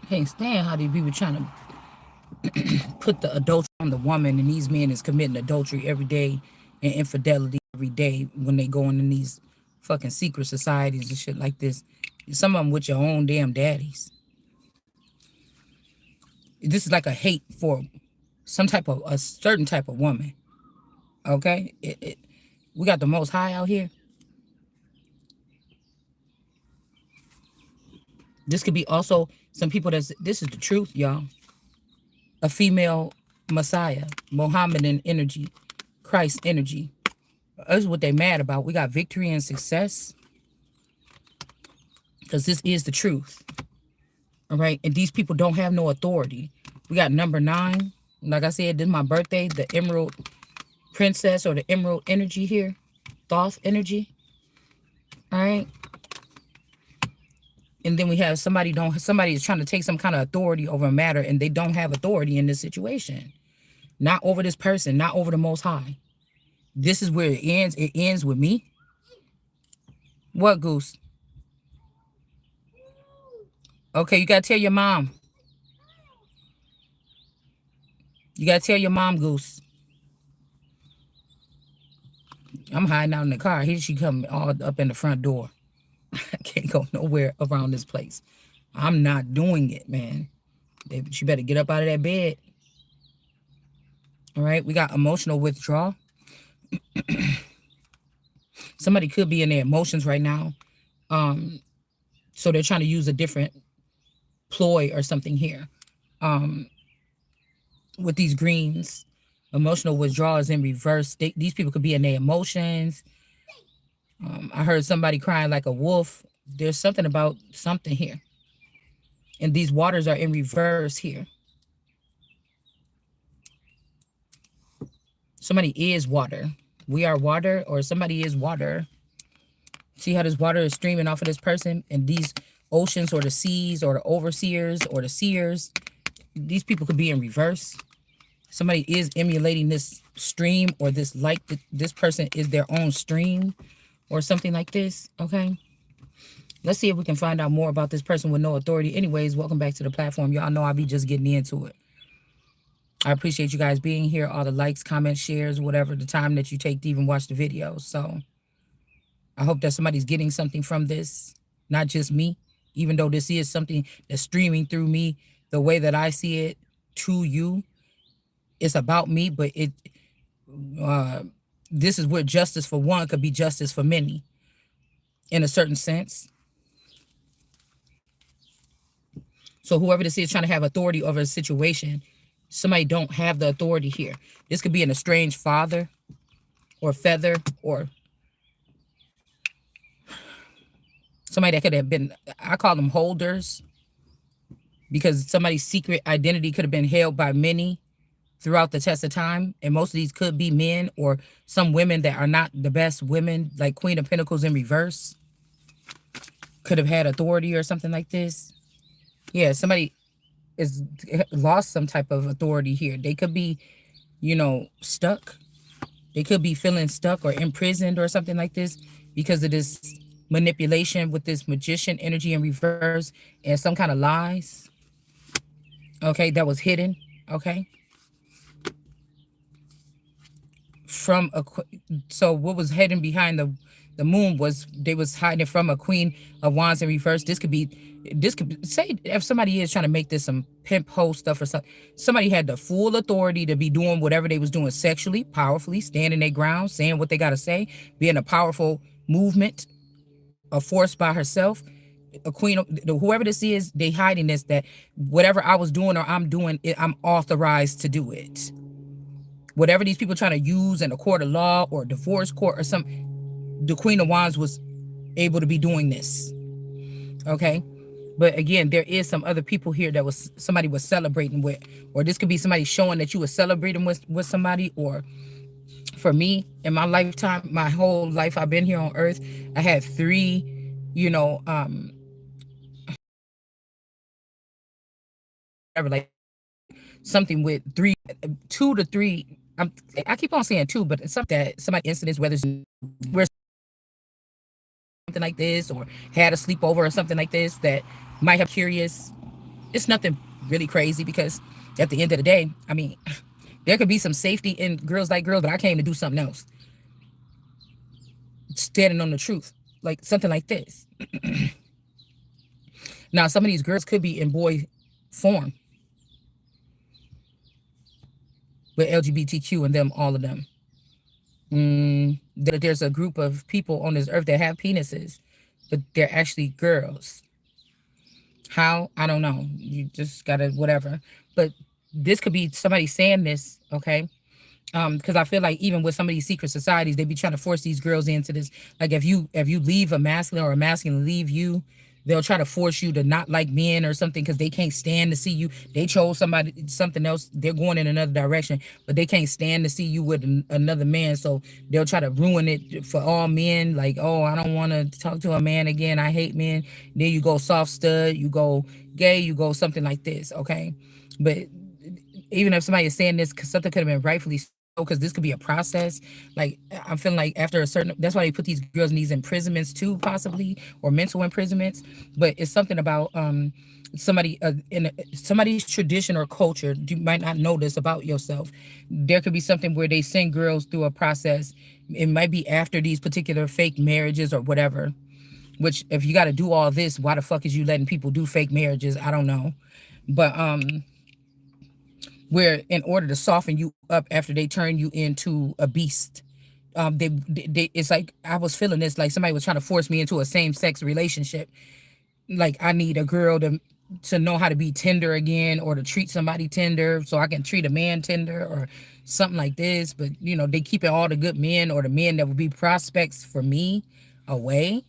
Can't stand how these people trying to put the adultery on the woman, and these men is committing adultery every day and infidelity every day when they go in these fucking secret societies and shit like this. Some of them with your own damn daddies. This is like a hate for some type of a certain type of woman. Okay, we got the Most High out here. This could be also some people this is the truth, y'all. A female Messiah, Mohammedan energy, Christ energy. That's what they mad about. We got victory and success because this is the truth. All right, and these people don't have no authority. We got number 9. Like I said, this is my birthday. The Emerald Princess or the Emerald energy here, Thoth energy. All right. And then we have somebody is trying to take some kind of authority over a matter, and they don't have authority in this situation. Not over this person, not over the Most High. This is where it ends. It ends with me. What, Goose? Okay, you gotta tell your mom. You gotta tell your mom, Goose. I'm hiding out in the car. Here she come all up in the front door. I can't go nowhere around this place. I'm not doing it, man. She better get up out of that bed. All right, we got emotional withdrawal. Somebody could be in their emotions right now. So they're trying to use a different ploy or something here. With these greens, emotional withdrawal is in reverse. These people could be in their emotions. I heard somebody crying like a wolf. There's something about something here. And these waters are in reverse here. Somebody is water. We are water, or somebody is water. See how this water is streaming off of this person? And these oceans or the seas or the overseers or the seers, these people could be in reverse. Somebody is emulating this stream or this, like this person is their own stream or something like this. Okay. Let's see if we can find out more about this person with no authority. Anyways, welcome back to the platform. Y'all know I'll be just getting into it. I appreciate you guys being here. All the likes, comments, shares, whatever, the time that you take to even watch the video. So I hope that somebody's getting something from this, not just me, even though this is something that's streaming through me the way that I see it to you. It's about me, but this is where justice for one could be justice for many in a certain sense. So whoever this is trying to have authority over a situation, somebody don't have the authority here. This could be an estranged father or feather or somebody that could have been, I call them holders, because somebody's secret identity could have been held by many throughout the test of time. And most of these could be men or some women that are not the best women, like Queen of Pentacles in reverse, could have had authority or something like this. Yeah, somebody is lost some type of authority here. They could be, stuck. They could be feeling stuck or imprisoned or something like this because of this manipulation with this magician energy in reverse and some kind of lies. Okay, that was hidden. Okay. So what was hidden behind the moon was they was hiding from a Queen of Wands in reverse. This could say if somebody is trying to make this some pimp hoe stuff or something. Somebody had the full authority to be doing whatever they was doing sexually, powerfully, standing their ground, saying what they got to say, being a powerful movement, a force by herself. A queen, whoever this is, they hiding this, that whatever I was doing or I'm doing, I'm authorized to do it. Whatever these people trying to use in a court of law or divorce court or something, the Queen of Wands was able to be doing this. Okay. But again, there is some other people here that somebody was celebrating with, or this could be somebody showing that you were celebrating with somebody. Or for me, in my lifetime, my whole life I've been here on earth, I had 3, like something with 2 to 3. I keep on saying 2, but it's something that somebody incidents, whether it's where something like this or had a sleepover or something like this that might have curious. It's nothing really crazy because at the end of the day, I mean, there could be some safety in girls like girls, but I came to do something else, standing on the truth, like something like this. Now, some of these girls could be in boy form with LGBTQ and them, all of them. That there's a group of people on this earth that have penises, but they're actually girls. How? I don't know. You just gotta whatever. But this could be somebody saying this, okay? Because I feel like even with some of these secret societies, they be trying to force these girls into this. Like if you leave a masculine or a masculine leave you, they'll try to force you to not like men or something because they can't stand to see you. They chose somebody something else. They're going in another direction, but they can't stand to see you with another man. So they'll try to ruin it for all men. Like, oh, I don't want to talk to a man again. I hate men. Then you go soft stud. You go gay. You go something like this. Okay, but even if somebody is saying this, because something could have been rightfully so, because this could be a process. Like I'm feeling like after a certain, that's why they put these girls in these imprisonments too, possibly, or mental imprisonments. But it's something about somebody somebody's tradition or culture. You might not know this about yourself. There could be something where they send girls through a process. It might be after these particular fake marriages or whatever. Which, if you got to do all this, why the fuck is you letting people do fake marriages? I don't know, but where in order to soften you up after they turn you into a beast, they it's like I was feeling this like somebody was trying to force me into a same-sex relationship. Like I need a girl to know how to be tender again, or to treat somebody tender so I can treat a man tender, or something like this. But they keeping all the good men, or the men that would be prospects for me, away.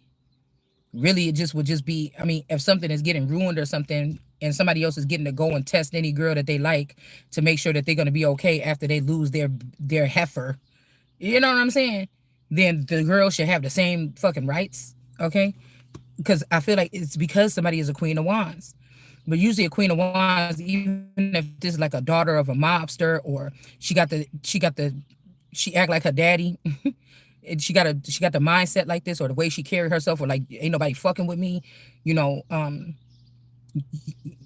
Really, it just would just be, I mean, if something is getting ruined or something, and somebody else is getting to go and test any girl that they like to make sure that they're going to be okay after they lose their heifer, you know what I'm saying? Then the girl should have the same fucking rights, okay? Because I feel like it's because somebody is a queen of wands. But usually a queen of wands, even if this is like a daughter of a mobster, or she act like her daddy, and she got the mindset like this, or the way she carry herself, or like ain't nobody fucking with me, you know.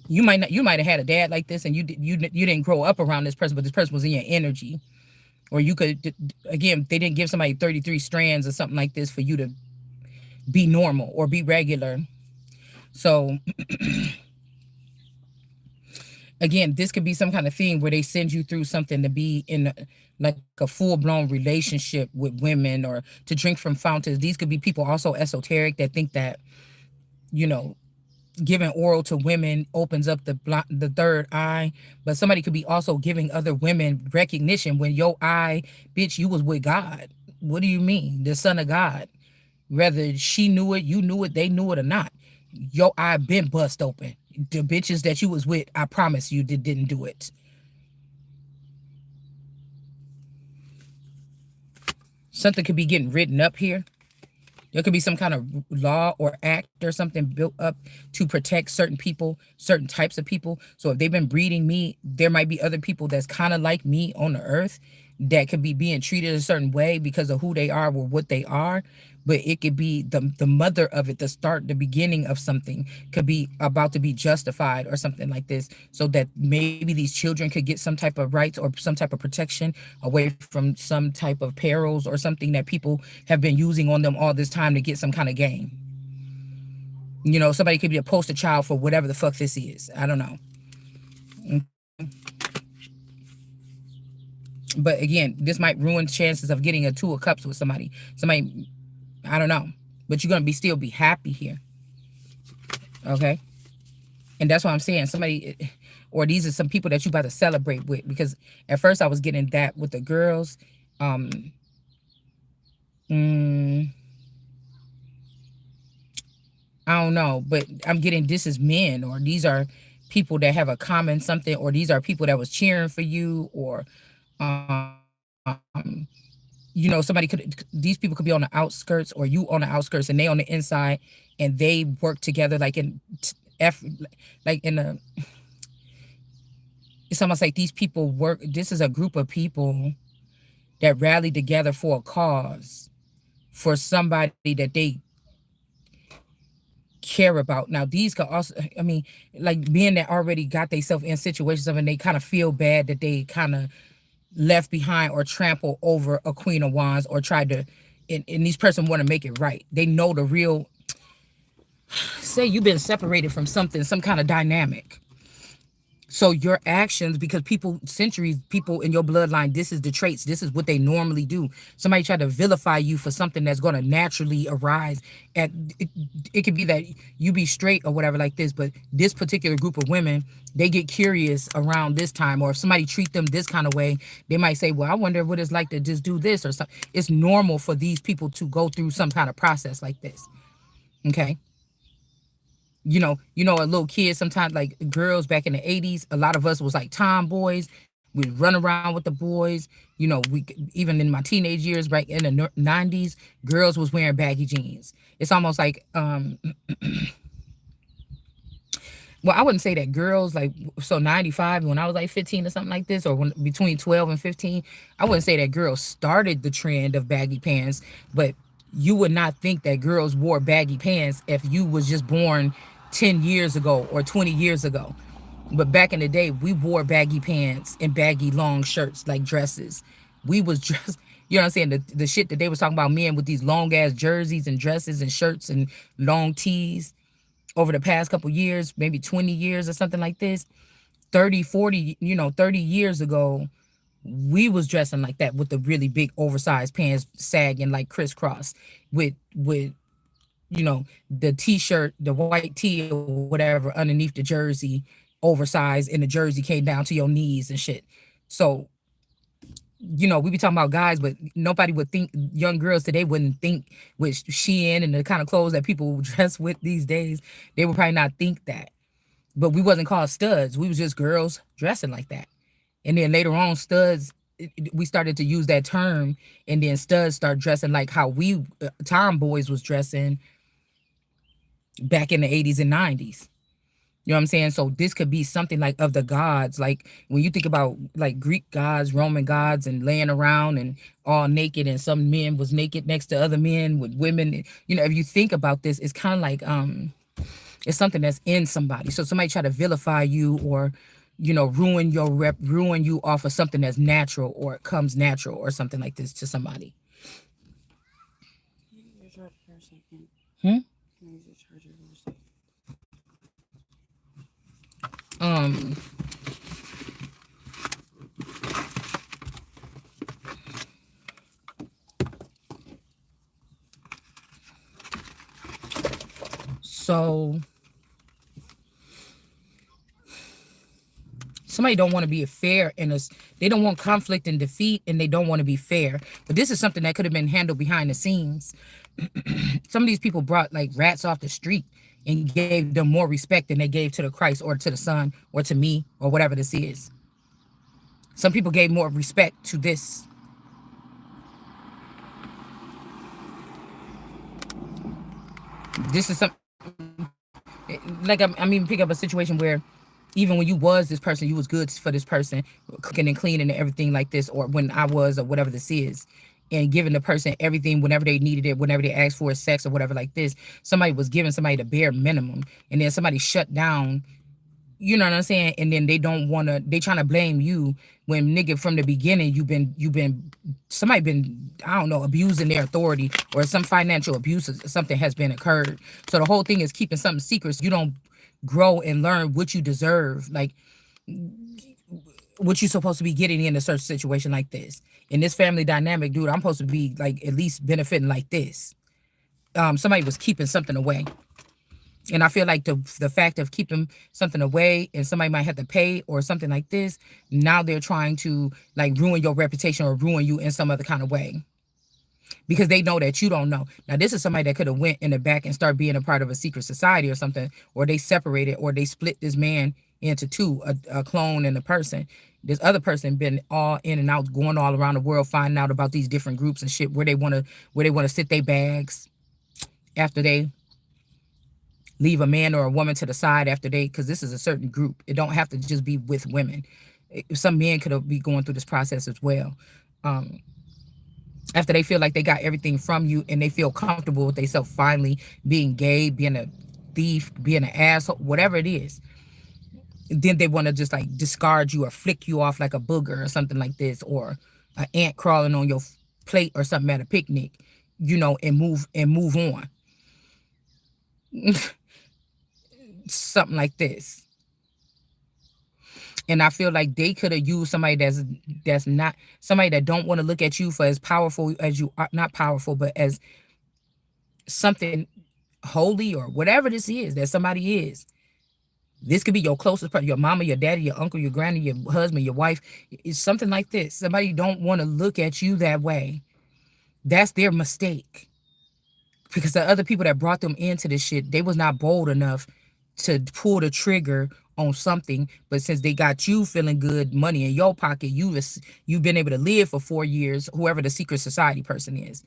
You might have had a dad like this, and you didn't grow up around this person, but this person was in your energy. Or you could, again, they didn't give somebody 33 strands or something like this for you to be normal or be regular. So again, this could be some kind of thing where they send you through something to be in like a full-blown relationship with women, or to drink from fountains. These could be people also esoteric that think that, you know, giving oral to women opens up the third eye. But somebody could be also giving other women recognition when your eye, bitch, you was with God. What do you mean? The son of God. Whether she knew it, you knew it, they knew it or not. Your eye been bust open. The bitches that you was with, I promise you, didn't do it. Something could be getting written up here. There could be some kind of law or act or something built up to protect certain people, certain types of people. So if they've been breeding me, there might be other people that's kind of like me on the earth that could be being treated a certain way because of who they are or what they are. But it could be the mother of it, the start, the beginning of something could be about to be justified or something like this, so that maybe these children could get some type of rights or some type of protection away from some type of perils or something that people have been using on them all this time to get some kind of gain. Somebody could be a poster child for whatever the fuck this is. I don't know. But again, this might ruin chances of getting a two of cups with somebody. Somebody, I don't know. But you're gonna be still be happy here. Okay? And that's what I'm saying. Somebody, or these are some people that you about to celebrate with. Because at first I was getting that with the girls. Um, mm, I don't know, but I'm getting this is men, or these are people that have a common something, or these are people that was cheering for you, or somebody could, these people could be on the outskirts, or you on the outskirts, and they on the inside, and they work together like F, like in a. It's almost like these people work. This is a group of people that rallied together for a cause, for somebody that they care about. Now these could also, I mean, like being that already got themselves in situations of and they kind of feel bad that they kind of left behind or trample over a Queen of Wands or tried to, and these person want to make it right. They know the real, say you've been separated from something, some kind of dynamic. So your actions, because people, centuries, people in your bloodline, this is the traits, this is what they normally do. Somebody try to vilify you for something that's going to naturally arise. At it could be that you be straight or whatever like this, but this particular group of women, they get curious around this time, or if somebody treat them this kind of way, they might say, "Well, I wonder what it's like to just do this or something." It's normal for these people to go through some kind of process like this. Okay, a little kid sometimes, like girls back in the 80s, a lot of us was like tomboys. We'd run around with the boys. We even in my teenage years, right in the 90s, girls was wearing baggy jeans. It's almost like well, I wouldn't say that girls like, so 95 when I was like 15 or something like this, or when between 12 and 15, I wouldn't say that girls started the trend of baggy pants, but you would not think that girls wore baggy pants if you was just born 10 years ago or 20 years ago. But back in the day, we wore baggy pants and baggy long shirts like dresses. We was dressed, you know what I'm saying? The shit that they was talking about, men with these long ass jerseys and dresses and shirts and long tees over the past couple years, maybe 20 years or something like this, 30, 40, 30 years ago, we was dressing like that with the really big oversized pants sagging like crisscross with the t-shirt, the white tee or whatever underneath the jersey, oversized, and the jersey came down to your knees and shit. So we be talking about guys, but nobody would think, young girls today wouldn't think with Shein and the kind of clothes that people dress with these days, they would probably not think that. But we wasn't called studs. We was just girls dressing like that. And then later on, studs, we started to use that term, and then studs start dressing like how we tomboys was dressing back in the 80s and 90s. You know what I'm saying? So this could be something like of the gods. Like when you think about like Greek gods, Roman gods, and laying around and all naked, and some men was naked next to other men with women. If you think about this, it's kind of like it's something that's in somebody. So somebody try to vilify you or ruin your rep, ruin you off of something that's natural or it comes natural or something like this to somebody. Use your charger for a second. Hmm? Use your charger for a second. Um. So somebody don't want to be fair in us. They don't want conflict and defeat, and they don't want to be fair. But this is something that could have been handled behind the scenes. Some of these people brought like rats off the street and gave them more respect than they gave to the Christ or to the Son or to me or whatever this is. Some people gave more respect to this. This is some, like, I'm even pick up a situation where even when you was this person, you was good for this person, cooking and cleaning and everything like this, or when I was, or whatever this is, and giving the person everything whenever they needed it, whenever they asked for sex or whatever like this. Somebody was giving somebody the bare minimum, and then somebody shut down. You know what I'm saying? And then they don't wanna, they trying to blame you when, nigga, from the beginning you've been somebody been, I don't know, abusing their authority, or some financial abuse or something has been occurred. So the whole thing is keeping something secret so you don't grow and learn what you deserve, like what you're supposed to be getting in a certain situation like this. In this family dynamic, dude, I'm supposed to be like at least benefiting like this. Somebody was keeping something away. And I feel like the fact of keeping something away and somebody might have to pay or something like this, now they're trying to like ruin your reputation or ruin you in some other kind of way. Because they know that you don't know. Now this is somebody that could have went in the back and start being a part of a secret society or something, or they separated, or they split this man into two, a clone and a person. This other person been all in and out, going all around the world, finding out about these different groups and shit, where they want to sit their bags after they leave a man or a woman to the side after they, because this is a certain group. It don't have to just be with women. Some men could be going through this process as well. After they feel like they got everything from you and they feel comfortable with themselves finally being gay, being a thief, being an asshole, whatever it is, then they want to just like discard you or flick you off like a booger or something like this, or an ant crawling on your plate or something at a picnic, and move on. Something like this. And I feel like they could have used somebody that's not, somebody that don't want to look at you for as powerful as you are, not powerful, but as something holy or whatever this is that somebody is. This could be your closest person, your mama, your daddy, your uncle, your granny, your husband, your wife. It's something like this. Somebody don't want to look at you that way. That's their mistake. Because the other people that brought them into this shit, they was not bold enough to pull the trigger on something. But since they got you feeling good, money in your pocket, you've been able to live for 4 years, whoever the secret society person is.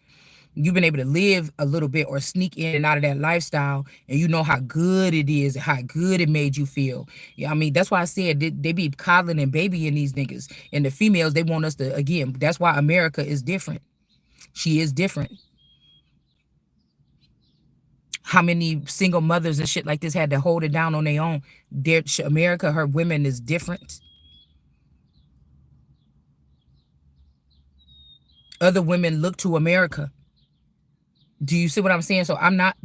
You've been able to live a little bit or sneak in and out of that lifestyle, and you know how good it is, how good it made you feel. Yeah, I mean, that's why I said they be coddling and babying these niggas. And the females, they want us to, again, that's why America is different. She is different. How many single mothers and shit like this had to hold it down on their own? America, her women is different. Other women look to America. Do you see what I'm saying? So I'm not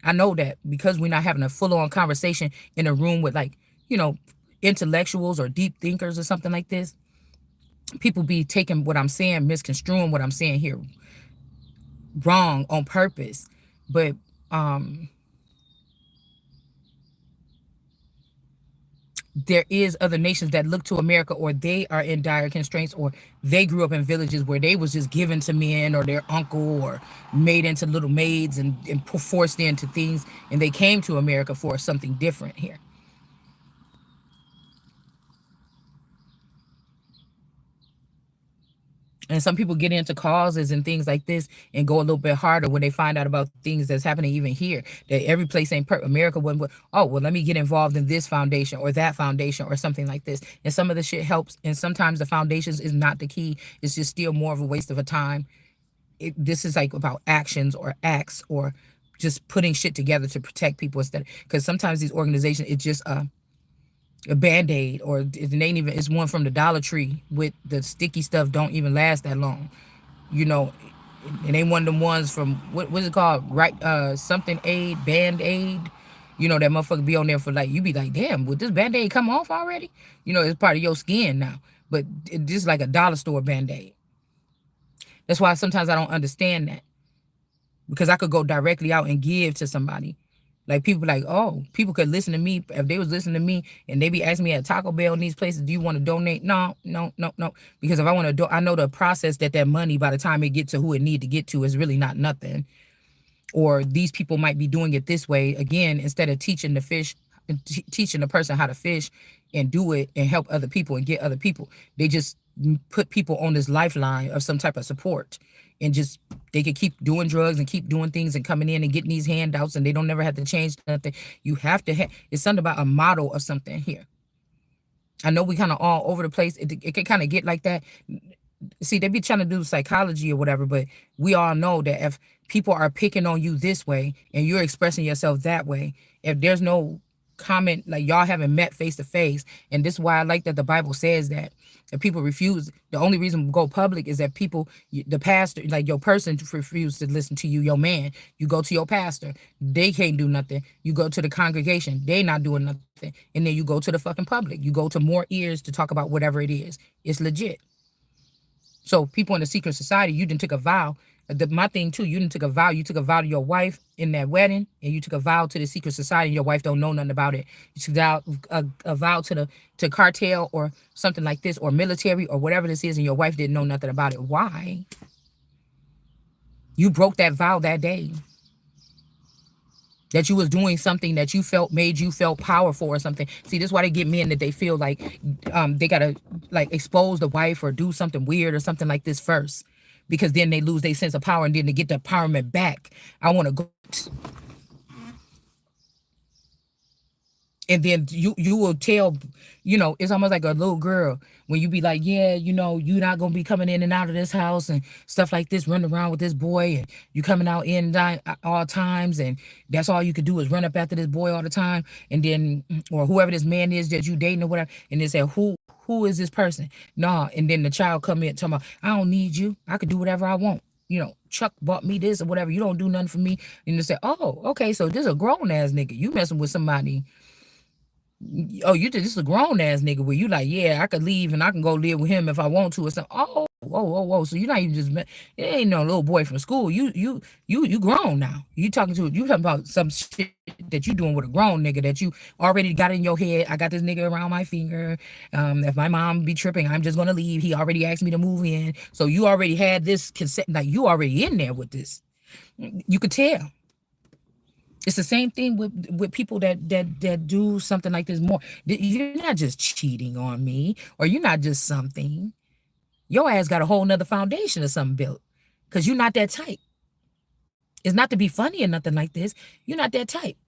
I know that because we're not having a full-on conversation in a room with, like, you know, intellectuals or deep thinkers or something like this, people be taking what I'm saying, misconstruing what I'm saying here wrong on purpose. But there is other nations that look to America, or they are in dire constraints, or they grew up in villages where they was just given to men or their uncle, or made into little maids and forced into things, and they came to America for something different here. And some people get into causes and things like this and go a little bit harder when they find out about things that's happening even here. That every place ain't America wouldn't. Oh well, let me get involved in this foundation or that foundation or something like this. And some of the shit helps, and sometimes the foundations is not the key. It's just still more of a waste of a time. This is like about actions or acts or just putting shit together to protect people instead. Because sometimes these organizations, it's just a band-aid, or it ain't even, it's one from the Dollar Tree with the sticky stuff, don't even last that long, you know. It ain't one of them ones from what's it called, right? Something aid, band-aid, that motherfucker be on there for, like, you be like, damn, would this band-aid come off already? It's part of your skin now. But it's just like a dollar store band-aid. That's why sometimes I don't understand that, because I could go directly out and give to somebody. Like, people like, oh, people could listen to me. If they was listening to me and they be asking me at Taco Bell in these places, do you want to donate? No, no, no, no. Because if I want to I know the process that money, by the time it get to who it need to get to, is really not nothing. Or these people might be doing it this way. Again, instead of teaching the fish, teaching the person how to fish and do it and help other people and get other people, they just put people on this lifeline of some type of support, and just they could keep doing drugs and keep doing things and coming in and getting these handouts, and they don't never have to change nothing. You have to it's something about a model of something here. I know we kind of all over the place. It can kind of get like that. See, they be trying to do psychology or whatever, but we all know that if people are picking on you this way and you're expressing yourself that way, if there's no comment, like y'all haven't met face to face, and this is why I like that the Bible says that if people refuse, the only reason we go public is that people, the pastor, like your person refuse to listen to you, your man, you go to your pastor, they can't do nothing. You go to the congregation, they not doing nothing. And then you go to the fucking public. You go to more ears to talk about whatever it is. It's legit. So people in the secret society, you didn't take a vow. My thing too, you didn't take a vow. You took a vow to your wife in that wedding, and you took a vow to the secret society, and your wife don't know nothing about it. You took a vow to cartel or something like this, or military or whatever this is, and your wife didn't know nothing about it. Why? You broke that vow that day. That you was doing something that you felt made you felt powerful or something. See, this is why they get men, that they feel like they gotta like expose the wife or do something weird or something like this first, because then they lose their sense of power, and then to get the empowerment back, I want to go. and then you will tell, it's almost like a little girl when you be like, yeah, you're not gonna be coming in and out of this house and stuff like this, running around with this boy, and you coming out in and out all times, and that's all you could do is run up after this boy all the time, and then or whoever this man is that you dating or whatever, and then say who is this person? Nah, and then the child come in talking about, I don't need you, I could do whatever I want. Chuck bought me this or whatever. You don't do nothing for me. And you say, oh, okay, so this is a grown ass nigga. You messing with somebody. Oh, this is a grown ass nigga where you like, yeah, I could leave and I can go live with him if I want to or something. Oh. So you're not even it ain't no little boy from school. You grown now. You talking about some shit that you doing with a grown nigga that you already got in your head. I got this nigga around my finger. If my mom be tripping, I'm just gonna leave. He already asked me to move in. So you already had this consent, like you already in there with this. You could tell. It's the same thing with people that do something like this more. You're not just cheating on me, or you're not just something. Your ass got a whole nother foundation or something built. Cause you're not that type. It's not to be funny or nothing like this. You're not that type.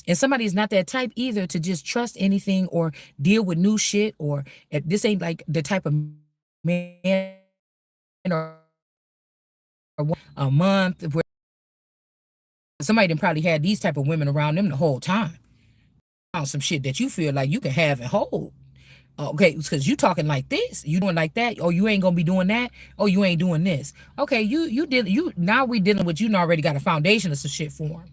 And somebody's not that type either to just trust anything or deal with new shit, or if this ain't like the type of man or a month where somebody done probably had these type of women around them the whole time. On some shit that you feel like you can have and hold. Okay, because you talking like this, you doing like that. Oh, you ain't gonna be doing that. Oh, you ain't doing this. Okay, you did you now we dealing with you already got a foundation of some shit formed.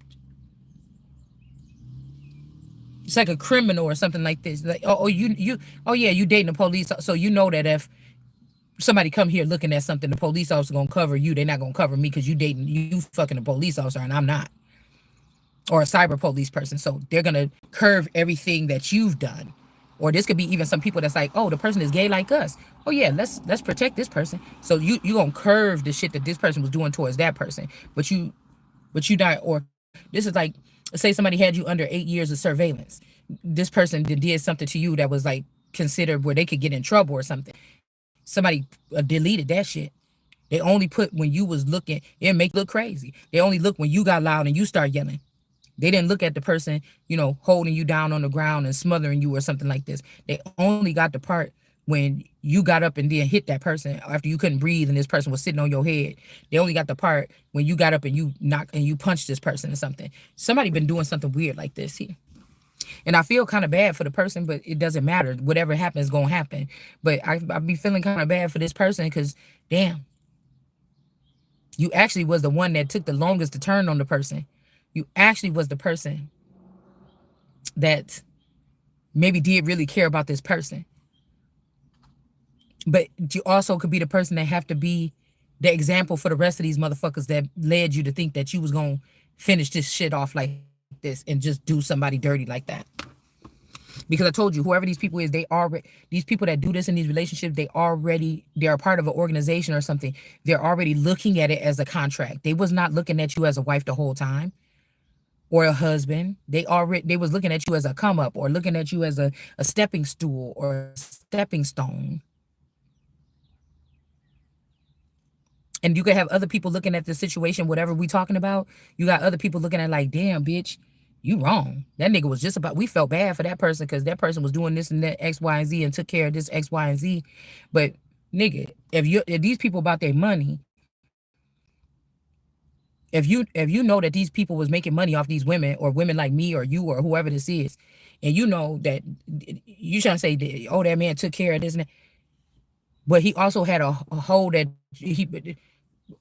It's like a criminal or something like this. Like, oh yeah, you dating the police, so you know that if somebody come here looking at something, the police officer gonna cover you. They're not gonna cover me because you fucking a police officer and I'm not, or a cyber police person. So they're gonna curve everything that you've done. Or this could be even some people that's like, oh, the person is gay like us. Oh yeah, let's protect this person. So you gonna curve the shit that this person was doing towards that person, but you not. Or this is like, say somebody had you under 8 years of surveillance. This person did something to you that was like considered where they could get in trouble or something. Somebody deleted that shit. They only put when you was looking. It make you look crazy. They only look when you got loud and you start yelling. They didn't look at the person, holding you down on the ground and smothering you or something like this. They only got the part when you got up and then hit that person after you couldn't breathe and this person was sitting on your head. They only got the part when you got up and you knocked and you punched this person or something. Somebody been doing something weird like this here. And I feel kind of bad for the person, but it doesn't matter. Whatever happens is going to happen. But I be feeling kind of bad for this person because, damn, you actually was the one that took the longest to turn on the person. You actually was the person that maybe did really care about this person. But you also could be the person that have to be the example for the rest of these motherfuckers that led you to think that you was going to finish this shit off like this and just do somebody dirty like that. Because I told you, whoever these people is, these people that do this in these relationships, they're a part of an organization or something. They're already looking at it as a contract. They was not looking at you as a wife the whole time or a husband. They was looking at you as a come up or looking at you as a stepping stool or a stepping stone. And you could have other people looking at the situation, whatever we talking about. You got other people looking at like, damn, bitch, you wrong. That nigga was just about. We felt bad for that person because that person was doing this and that X, Y, and Z and took care of this X, Y, and Z. But nigga, if these people about their money, if you know that these people was making money off these women or women like me or you or whoever this is, and you know that you trying to say, oh, that man took care of this and that, but he also had a hole that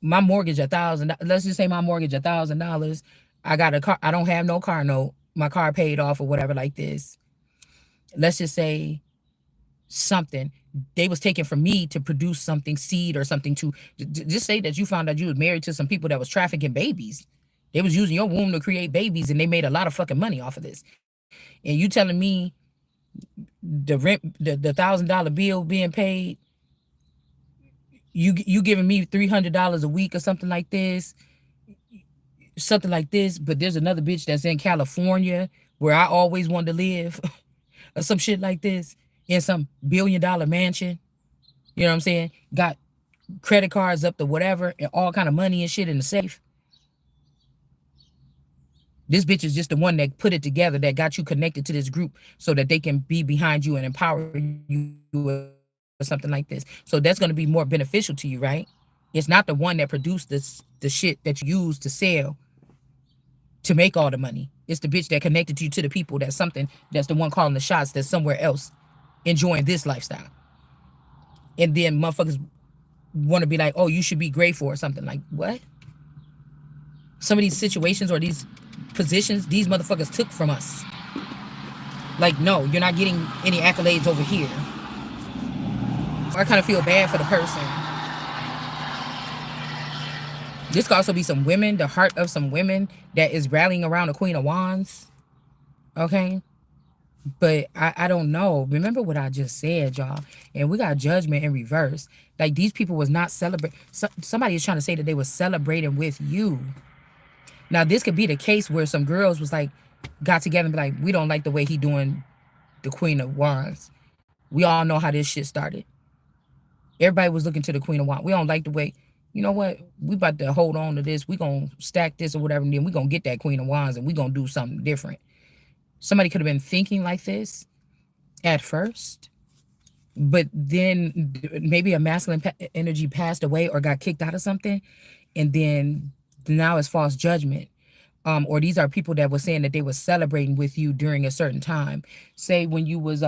my mortgage $1,000. Let's just say my mortgage $1,000. I got a car. I don't have no car note. My car paid off or whatever like this. Let's just say something they was taking from me to produce something seed or something to just say that you found out you was married to some people that was trafficking babies. They was using your womb to create babies and they made a lot of fucking money off of this. And you telling me the rent, the $1,000 bill being paid, you giving me $300 a week or something like this, but there's another bitch that's in California where I always wanted to live or some shit like this in some $1 billion mansion. You know what I'm saying? Got credit cards up to whatever and all kind of money and shit in the safe. This bitch is just the one that put it together, that got you connected to this group so that they can be behind you and empower you or something like this. So that's going to be more beneficial to you, right? It's not the one that produced the shit that you use to sell to make all the money. It's the bitch that connected you to the people. That's something, that's the one calling the shots, that's somewhere else enjoying this lifestyle. And then motherfuckers want to be like, oh, you should be grateful or something. Like, what? Some of these situations or these positions, these motherfuckers took from us. Like, no, you're not getting any accolades over here. So I kind of feel bad for the person. This could also be some women, the heart of some women that is rallying around the Queen of Wands. Okay? But I don't know. Remember what I just said, y'all. And we got judgment in reverse. Like, these people was not celebrating. Somebody is trying to say that they were celebrating with you. Now, this could be the case where some girls was like, got together and be like, we don't like the way he doing the Queen of Wands. We all know how this shit started. Everybody was looking to the Queen of Wands. We don't like the way, you know what? We about to hold on to this. We gonna stack this or whatever, and then we gonna get that Queen of Wands and we gonna do something different. Somebody could have been thinking like this at first, but then maybe a masculine energy passed away or got kicked out of something, and then now it's false judgment. Or these are people that were saying that they were celebrating with you during a certain time. Say when you was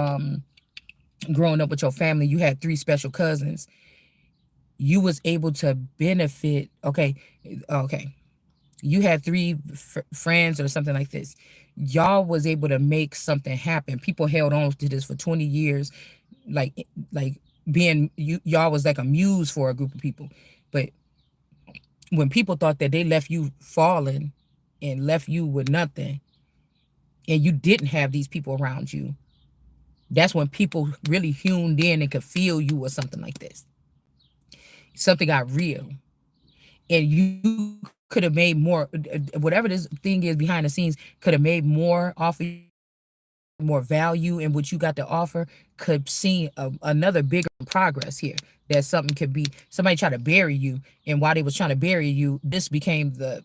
growing up with your family, you had three special cousins. You was able to benefit. Okay, you had three friends or something like this. Y'all was able to make something happen. People held on to this for 20 years, like being y'all was like a muse for a group of people. But when people thought that they left you falling and left you with nothing, and you didn't have these people around you, that's when people really hewned in and could feel you or something like this. Something got real. And you could have made more, whatever this thing is behind the scenes, could have made more off of you, more value in what you got to offer, could see another bigger progress here. That something could be, somebody tried to bury you, and while they was trying to bury you, this became the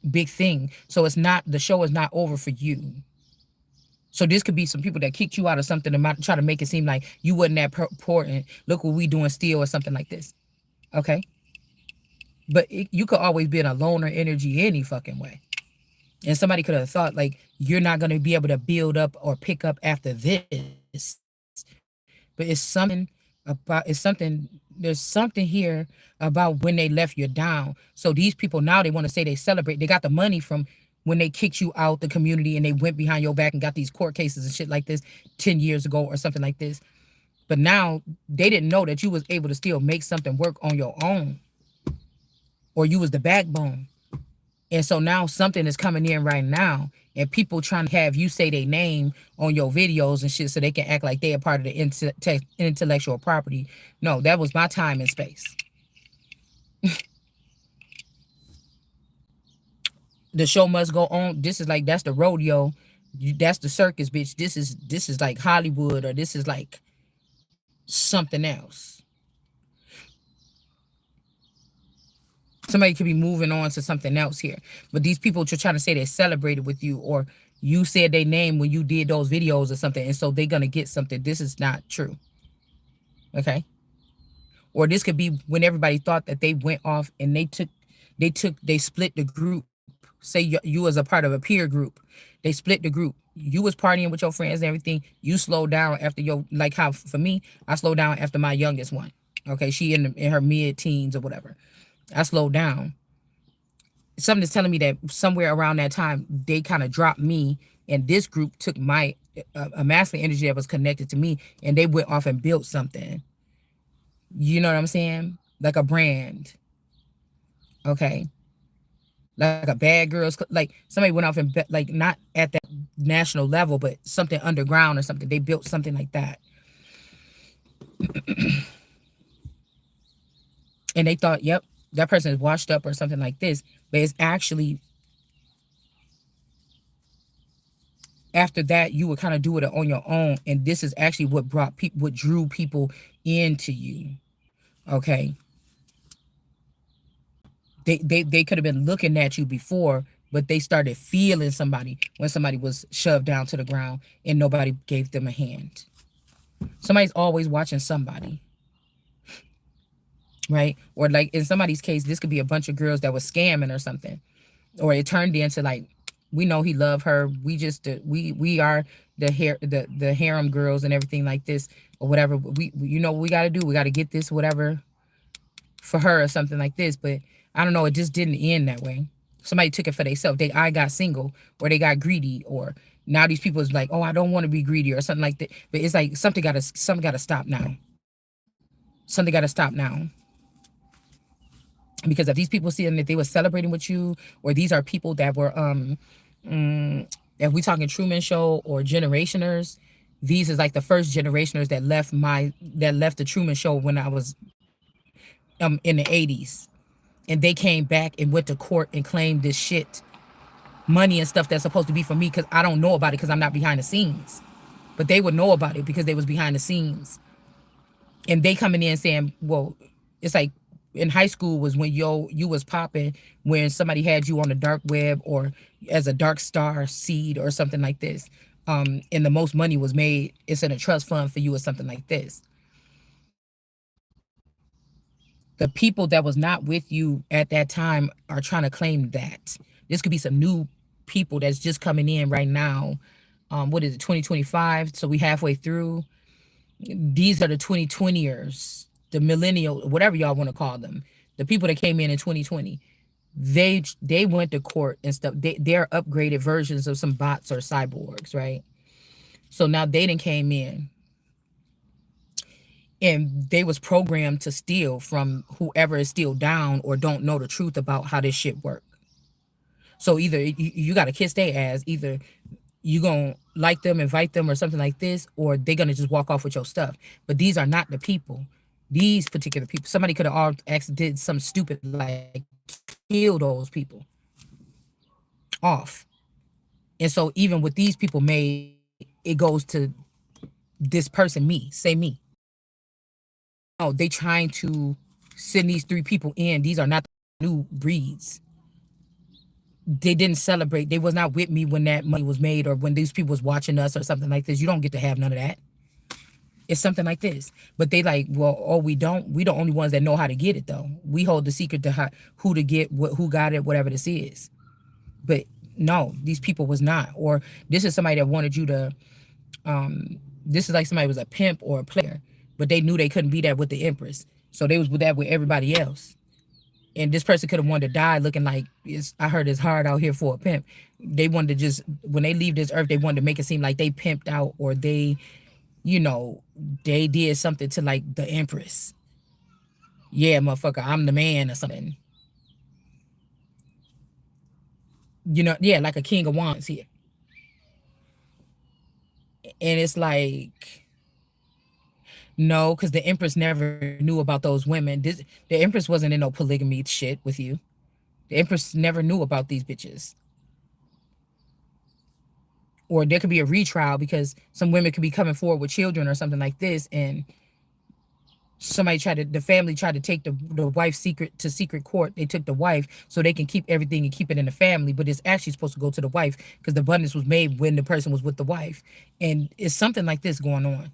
big thing. So it's not, the show is not over for you. So this could be some people that kicked you out of something to try to make it seem like you wasn't that important. Look what we doing still or something like this. Okay? But you could always be in a loner energy any fucking way. And somebody could have thought like you're not going to be able to build up or pick up after this. But there's something here about when they left you down. So these people now, they want to say they celebrate. They got the money from when they kicked you out the community and they went behind your back and got these court cases and shit like this 10 years ago or something like this. But now they didn't know that you was able to still make something work on your own, or you was the backbone. And so now something is coming in right now, and people trying to have you say their name on your videos and shit so they can act like they are part of the intellectual property. No, that was my time and space. The show must go on. This is like, that's the rodeo. That's the circus, bitch. This is like Hollywood, or this is like something else. Somebody could be moving on to something else here. But these people are trying to say they celebrated with you, or you said their name when you did those videos or something, and so they're gonna get something. This is not true. Okay? Or this could be when everybody thought that they went off and they split the group. Say you was a part of a peer group. They split the group. You was partying with your friends and everything. You slowed down after your, like how for me, I slowed down after my youngest one. Okay, she in her mid teens or whatever. I slowed down. Something is telling me that somewhere around that time they kind of dropped me, and this group took my a masculine energy that was connected to me, and they went off and built something. You know what I'm saying? Like a brand. Okay. Like a bad girls, like somebody went off and like not at that national level, but something underground or something. They built something like that. And they thought, yep, that person is washed up or something like this. But it's actually, after that, you would kind of do it on your own. And this is actually what brought people, what drew people into you. Okay. They could have been looking at you before but they started feeling somebody when somebody was shoved down to the ground and nobody gave them a hand. Somebody's always watching somebody, right? Or like in somebody's case, this could be a bunch of girls that was scamming or something, or it turned into like, we know he loved her. We just we are the harem girls and everything like this or whatever. You know what we got to do? We got to get this whatever for her or something like this. But I don't know. It just didn't end that way. Somebody took it for themselves. I got single, or they got greedy, or now these people is like, oh, I don't want to be greedy or something like that. But it's like something gotta stop now. Something gotta stop now. Because if these people seeing that they were celebrating with you, or these are people that were if we talking Truman Show or generationers, these is like the first generationers that left the Truman Show when I was in the 80s, and they came back and went to court and claimed this shit, money and stuff that's supposed to be for me, because I don't know about it because I'm not behind the scenes, but they would know about it because they was behind the scenes. And they coming in saying, well, it's like in high school was when you was popping, when somebody had you on the dark web or as a dark star seed or something like this, and the most money was made, it's in a trust fund for you or something like this. The people that was not with you at that time are trying to claim that. This could be some new people that's just coming in right now. What is it, 2025? So we halfway through. These are the 2020ers, the millennial, whatever y'all want to call them, the people that came in 2020. They went to court and stuff. They're upgraded versions of some bots or cyborgs, right? So now they done came in and they was programmed to steal from whoever is still down or don't know the truth about how this shit work. So either you got to kiss their ass, either you gonna like them, invite them, or something like this, or they're gonna just walk off with your stuff. But these are not the people. These particular people, somebody could have all did something stupid like kill those people off. And so even with these people made, it goes to this person, me, say me. No, they trying to send these three people in. These are not new breeds. They didn't celebrate. They was not with me when that money was made or when these people was watching us or something like this. You don't get to have none of that. It's something like this. But they like, well, oh, we don't. We the only ones that know how to get it though. We hold the secret to who to get, who got it, whatever this is. But no, these people was not. Or this is somebody that wanted you to. This is like somebody was a pimp or a player, but they knew they couldn't be that with the Empress, so they was with that with everybody else. And this person could have wanted to die looking like I heard it's hard out here for a pimp. They wanted to just when they leave this earth, they wanted to make it seem like they pimped out or they, you know, they did something to like the Empress. Yeah, motherfucker, I'm the man or something. You know, yeah, like a king of wands here. And it's like, no, because the Empress never knew about those women. The Empress wasn't in no polygamy shit with you. The Empress never knew about these bitches. Or there could be a retrial because some women could be coming forward with children or something like this, and the family tried to take the wife's secret court. They took the wife so they can keep everything and keep it in the family, but it's actually supposed to go to the wife because the abundance was made when the person was with the wife. And it's something like this going on.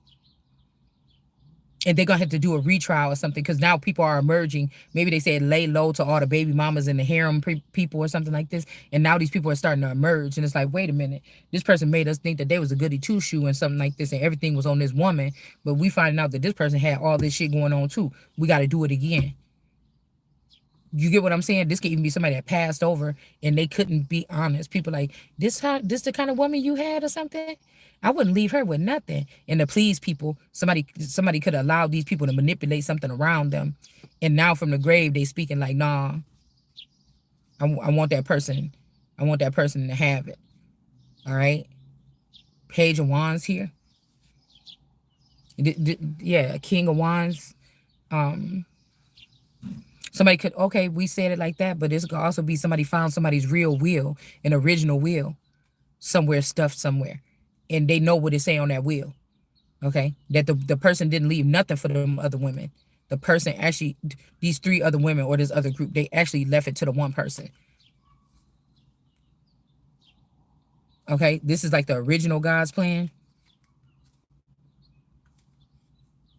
And they're gonna have to do a retrial or something because now people are emerging. Maybe they said lay low to all the baby mamas and the harem people or something like this. And now these people are starting to emerge, and it's like, wait a minute, this person made us think that they was a goody two shoe and something like this, and everything was on this woman. But we finding out that this person had all this shit going on too. We got to do it again. You get what I'm saying? This could even be somebody that passed over and they couldn't be honest. People like this the kind of woman you had or something. I wouldn't leave her with nothing. And to please people, somebody could allow these people to manipulate something around them. And now from the grave they speaking like, nah, I want that person. I want that person to have it. All right. Page of Wands here. Yeah, King of Wands. Somebody could, okay, we said it like that, but this could also be somebody found somebody's real will, an original will, somewhere stuffed somewhere. And they know what it say on that will. Okay. That the person didn't leave nothing for them other women. The person actually, these three other women or this other group, they actually left it to the one person. Okay, this is like the original God's plan.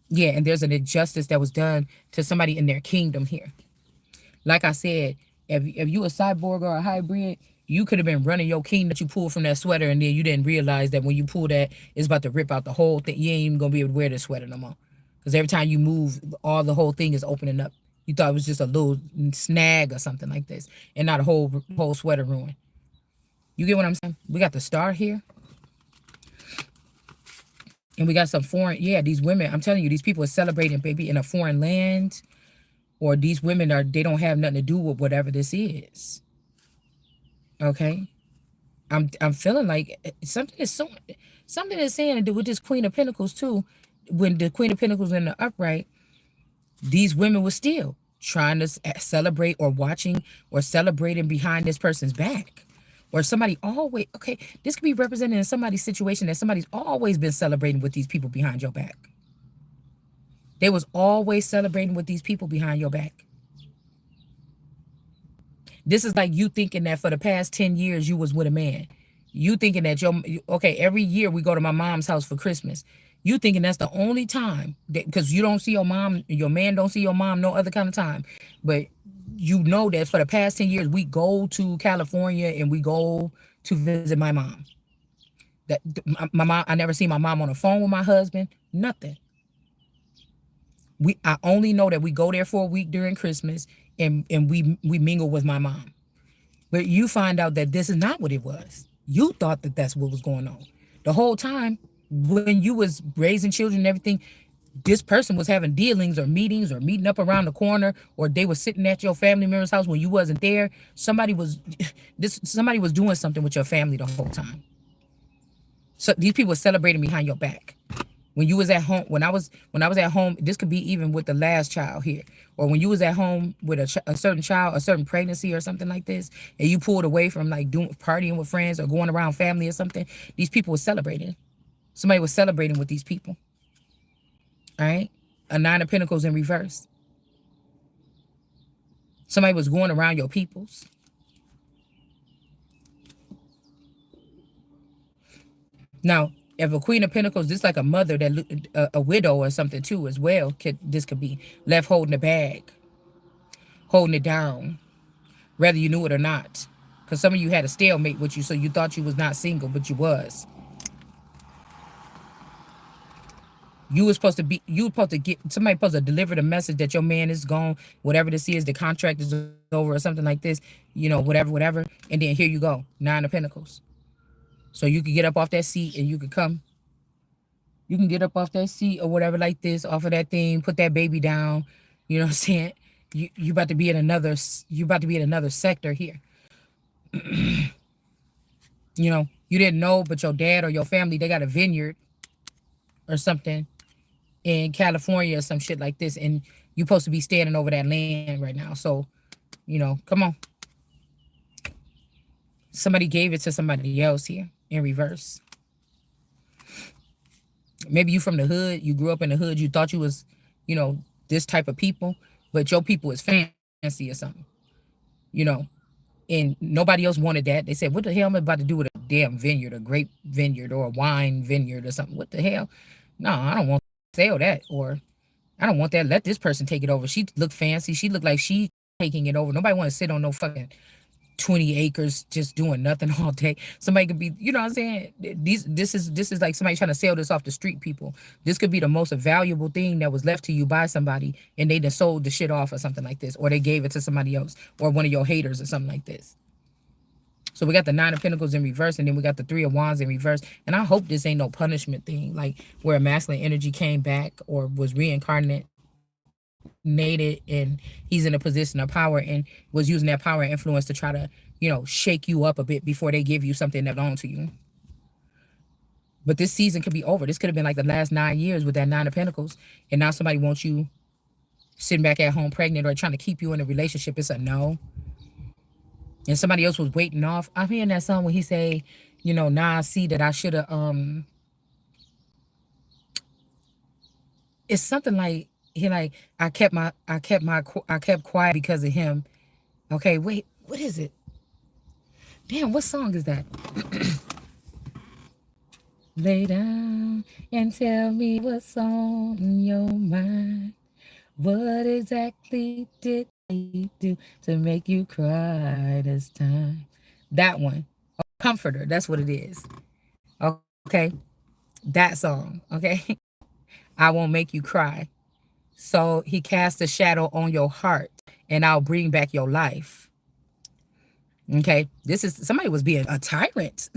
Yeah, and there's an injustice that was done to somebody in their kingdom here. Like I said, if you a cyborg or a hybrid, you could have been running your kingdom that you pulled from that sweater, and then you didn't realize that when you pull that, it's about to rip out the whole thing. You ain't even gonna be able to wear the sweater no more, because every time you move, all the whole thing is opening up. You thought it was just a little snag or something like this, and not a whole sweater ruined. You get what I'm saying? We got the star here, and we got some foreign. Yeah, these women. I'm telling you, these people are celebrating, baby, in a foreign land, or these women are. They don't have nothing to do with whatever this is. Okay, I'm feeling like something is saying to do with this Queen of Pentacles too. When the Queen of Pentacles in the upright, these women were still trying to celebrate or watching or celebrating behind this person's back. Or somebody always, okay, this could be represented in somebody's situation that somebody's always been celebrating with these people behind your back. They was always celebrating with these people behind your back. This is like you thinking that for the past 10 years you was with a man. You thinking that okay, every year we go to my mom's house for Christmas. You thinking that's the only time that, because you don't see your mom, your man don't see your mom no other kind of time. But you know that for the past 10 years we go to California and we go to visit my mom. That my mom, I never see my mom on the phone with my husband, nothing. I only know that we go there for a week during Christmas, and we mingle with my mom. But you find out that this is not what it was. You thought that that's what was going on. The whole time when you was raising children and everything, this person was having dealings or meetings or meeting up around the corner, or they were sitting at your family member's house when you wasn't there. Somebody was doing something with your family the whole time. So these people were celebrating behind your back. When you was at home, when I was at home, this could be even with the last child here, or when you was at home with a certain child, a certain pregnancy or something like this, and you pulled away from like doing partying with friends or going around family or something. These people were celebrating. Somebody was celebrating with these people. All right, a Nine of Pentacles in reverse. Somebody was going around your peoples. Now, if a Queen of Pentacles, this like a mother that a widow or something too as well. This could be left holding the bag, holding it down, whether you knew it or not. Because some of you had a stalemate with you, so you thought you was not single, but you was. You were supposed to get, somebody supposed to deliver the message that your man is gone, whatever this is, the contract is over or something like this, whatever. And then here you go, Nine of Pentacles. So you could get up off that seat and you can get up off that seat or whatever like this, off of that thing, put that baby down. You know what I'm saying? You about to be in another sector here. You didn't know, but your dad or your family, they got a vineyard or something in California or some shit like this, and you supposed to be standing over that land right now. So, come on. Somebody gave it to somebody else here in reverse. Maybe you from the hood, you grew up in the hood, you thought you was, this type of people, but your people is fancy or something, you know, and nobody else wanted that. They said, what the hell am I about to do with a damn vineyard, a grape vineyard or a wine vineyard or something? What the hell? No, I don't want to sell that, or I don't want that. Let this person take it over. She looked fancy. She looked like she taking it over. Nobody want to sit on no fucking 20 acres just doing nothing all day. Somebody could be, you know what I'm saying? This is like somebody trying to sell this off the street, people. This could be the most valuable thing that was left to you by somebody, and they just sold the shit off or something like this, or they gave it to somebody else, or one of your haters or something like this. So we got the Nine of Pentacles in reverse, and then we got the Three of Wands in reverse. And I hope this ain't no punishment thing, like where a masculine energy came back or was reincarnated, and he's in a position of power and was using that power and influence to try to, shake you up a bit before they give you something that belongs to you. But this season could be over. This could have been like the last 9 years with that Nine of Pentacles, and now somebody wants you sitting back at home pregnant or trying to keep you in a relationship. It's a no. And somebody else was waiting off. I'm hearing that song when he say, now I see that I should have it's something like he like I kept quiet because of him. Okay, wait, what is it? Damn, what song is that? Lay down and tell me what's on your mind. What exactly did I do to make you cry this time? That one. Comforter. That's what it is. Okay. That song. Okay. I won't make you cry. So he cast a shadow on your heart and I'll bring back your life. Okay. This is somebody was being a tyrant.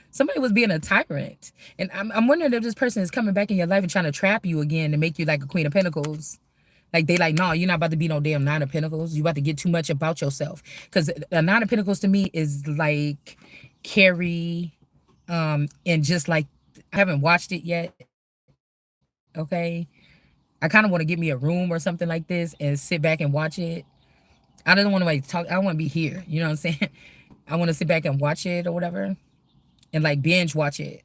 Somebody was being a tyrant. And I'm wondering if this person is coming back in your life and trying to trap you again to make you like a Queen of Pentacles. Like they like, no, you're not about to be no damn Nine of Pentacles. You about to get too much about yourself. Because a Nine of Pentacles to me is like Carrie, and just like I haven't watched it yet. Okay. I kind of want to get me a room or something like this and sit back and watch it. I don't want to like talk. I want to be here. You know what I'm saying? I want to sit back and watch it or whatever and like binge watch it.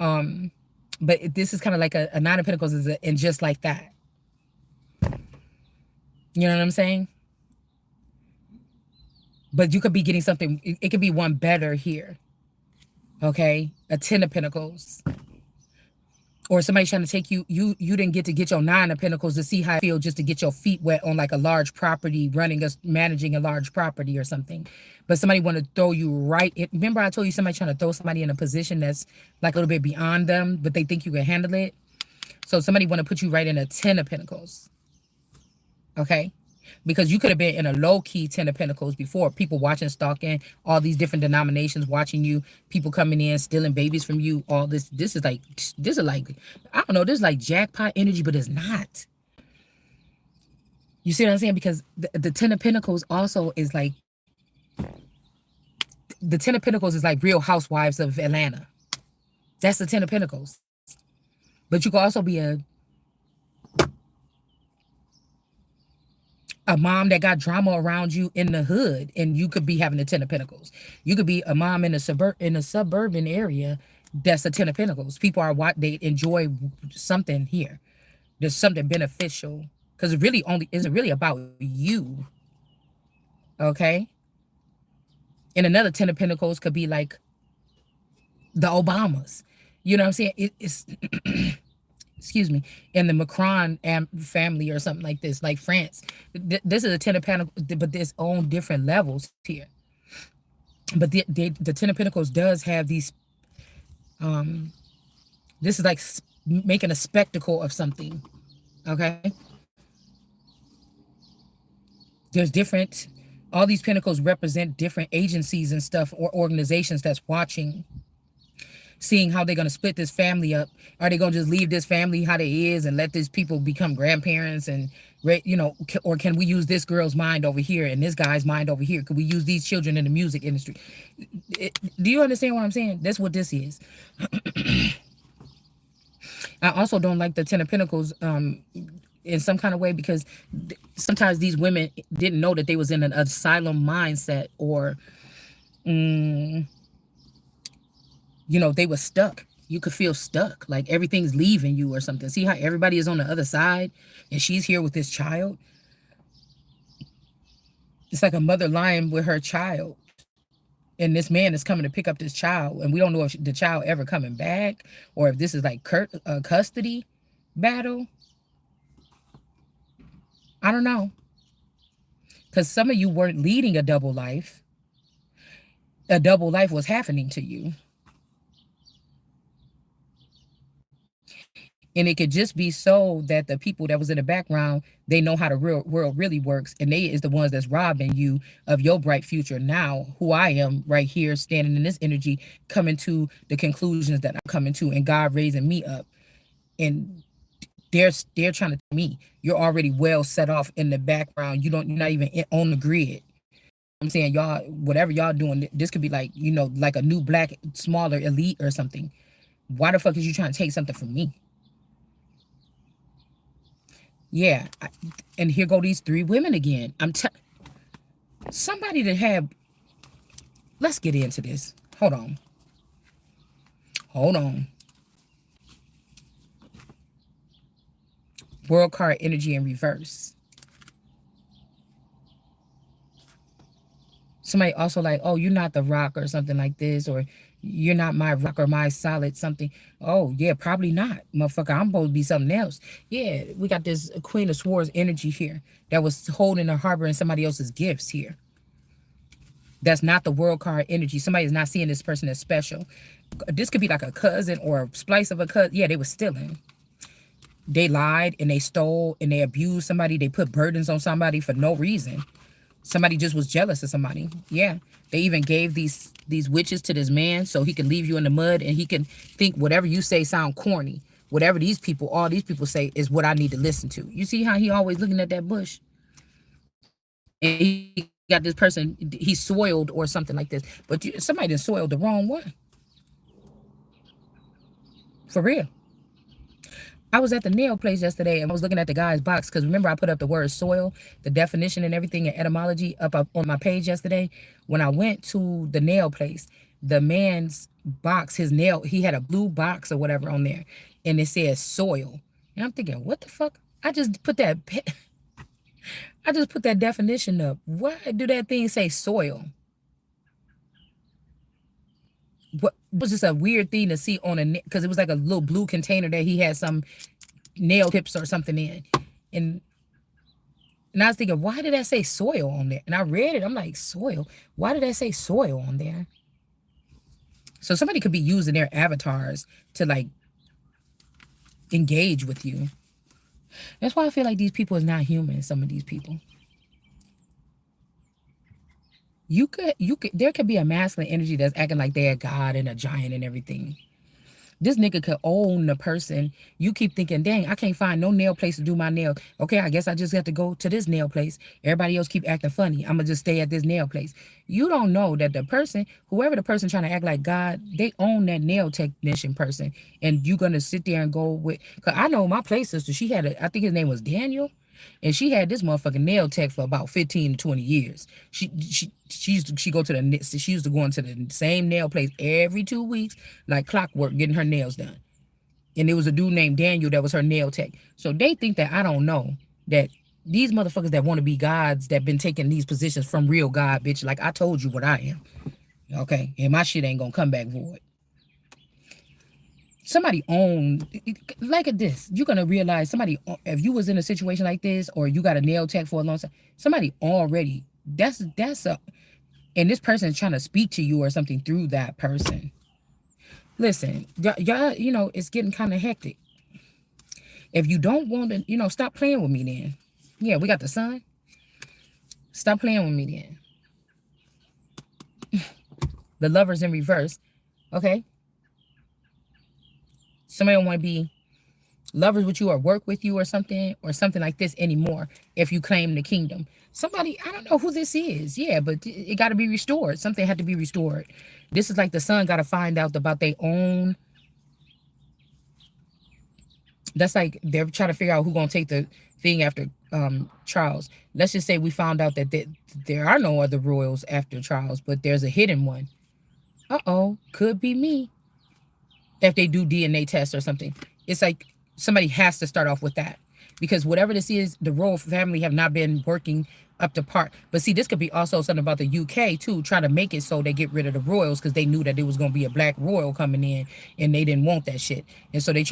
Um, but this is kind of like a Nine of Pentacles is and just like that. You know what I'm saying? But you could be getting something. It could be one better here. Okay, a Ten of Pentacles, or somebody trying to take you. You didn't get to get your Nine of Pentacles to see how it feels just to get your feet wet on like a large property, managing a large property or something. But somebody want to throw you right. Remember, I told you somebody trying to throw somebody in a position that's like a little bit beyond them, but they think you can handle it. So somebody want to put you right in a Ten of Pentacles. Okay. Because you could have been in a low key Ten of Pentacles before. People watching, stalking, all these different denominations watching you, people coming in, stealing babies from you, all this. This is like, I don't know, this is like jackpot energy, but it's not. You see what I'm saying? Because the Ten of Pentacles also is like, the Ten of Pentacles is like Real Housewives of Atlanta. That's the Ten of Pentacles. But you could also be a mom that got drama around you in the hood, and you could be having a Ten of Pentacles. You could be a mom in a suburban area that's a Ten of Pentacles. People are what they enjoy something here. There's something beneficial because it really only isn't really about you. Okay. And another Ten of Pentacles could be like the Obamas. You know what I'm saying? It's excuse me, in the Macron family or something like this, like France. This is a Ten of Pentacles, but there's own different levels here. But the Ten of Pentacles does have these. This is like making a spectacle of something. Okay, there's different. All these pentacles represent different agencies and stuff or organizations that's watching, seeing how they're going to split this family up. Are they going to just leave this family how they is and let these people become grandparents and, or can we use this girl's mind over here and this guy's mind over here? Could we use these children in the music industry? Do you understand what I'm saying? That's what this is. I also don't like the Ten of Pentacles in some kind of way because sometimes these women didn't know that they was in an asylum mindset or they were stuck. You could feel stuck, like everything's leaving you or something. See how everybody is on the other side and she's here with this child? It's like a mother lying with her child. And this man is coming to pick up this child. And we don't know if the child ever coming back or if this is like custody battle. I don't know. Because some of you weren't leading a double life. A double life was happening to you. And it could just be so that the people that was in the background, they know how the real world really works. And they is the ones that's robbing you of your bright future. Now, who I am right here standing in this energy, coming to the conclusions that I'm coming to and God raising me up. And they're trying to tell me you're already well set off in the background. You're not even on the grid. I'm saying y'all, whatever y'all doing, this could be like, like a new black, smaller elite or something. Why the fuck is you trying to take something from me? Yeah, and here go these three women again. Somebody that had. Let's get into this. Hold on. Hold on. World card energy in reverse. Somebody also like, oh, you're not the Rock or something like this, or You're not my rock or my solid something. Oh, yeah, probably not. Motherfucker, I'm supposed to be something else. Yeah, we got this Queen of Swords energy here that was holding or harboring somebody else's gifts here. That's not the world card energy. Somebody's not seeing this person as special. This could be like a cousin or a splice of a cousin. Yeah, they were stealing. They lied and they stole and they abused somebody. They put burdens on somebody for no reason. Somebody just was jealous of somebody. Yeah. They even gave these witches to this man so he can leave you in the mud and he can think whatever you say sound corny. Whatever these people, all these people say is what I need to listen to. You see how he always looking at that bush? And he got this person, he soiled or something like this. But somebody done soiled the wrong one. For real. I was at the nail place yesterday and I was looking at the guy's box because remember I put up the word soil, the definition and everything and etymology up on my page yesterday. When I went to the nail place, the man's box, his nail, he had a blue box or whatever on there and it says soil. And I'm thinking, what the fuck? I just put that I just put that definition up. Why do that thing say soil? What was just a weird thing to see on a because it was like a little blue container that he had some nail tips or something in. And and I was thinking, why did that say soil on there? And I read it. I'm like, soil? Why did that say soil on there? So somebody could be using their avatars to like engage with you. That's why I feel like these people is not human, some of these people. There could be a masculine energy that's acting like they're a god and a giant and everything. This nigga could own the person. You keep thinking, dang, I can't find no nail place to do my nails. Okay, I guess I just have to go to this nail place. Everybody else keep acting funny. I'm going to just stay at this nail place. You don't know that the person, whoever the person trying to act like God, they own that nail technician person. And you going to sit there and go with, because I know my play sister, she had I think his name was Daniel. And she had this motherfucking nail tech for about 15 to 20 years. She go to she used to go into the same nail place every 2 weeks, like clockwork, getting her nails done. And there was a dude named Daniel that was her nail tech. So they think that I don't know that these motherfuckers that want to be gods that been taking these positions from real God, bitch. Like I told you what I am. Okay. And my shit ain't gonna come back void. Somebody owned, like at this, you're gonna realize somebody, if you was in a situation like this or you got a nail tech for a long time, somebody already, that's a, and this person is trying to speak to you or something through that person. Listen, y'all, it's getting kind of hectic. If you don't want to, stop playing with me then. Yeah, we got the sun. Stop playing with me then. The lovers in reverse. Okay. Somebody don't want to be lovers with you or work with you or something like this anymore if you claim the kingdom. Somebody, I don't know who this is. Yeah, but it got to be restored. Something had to be restored. This is like the son got to find out about their own. That's like they're trying to figure out who's going to take the thing after Charles. Let's just say we found out that there are no other royals after Charles, but there's a hidden one. Uh-oh, could be me. If they do DNA tests or something. It's like somebody has to start off with that. Because whatever this is, the royal family have not been working up to par. But see, this could be also something about the UK too, trying to make it so they get rid of the royals because they knew that there was going to be a black royal coming in and they didn't want that shit. And so they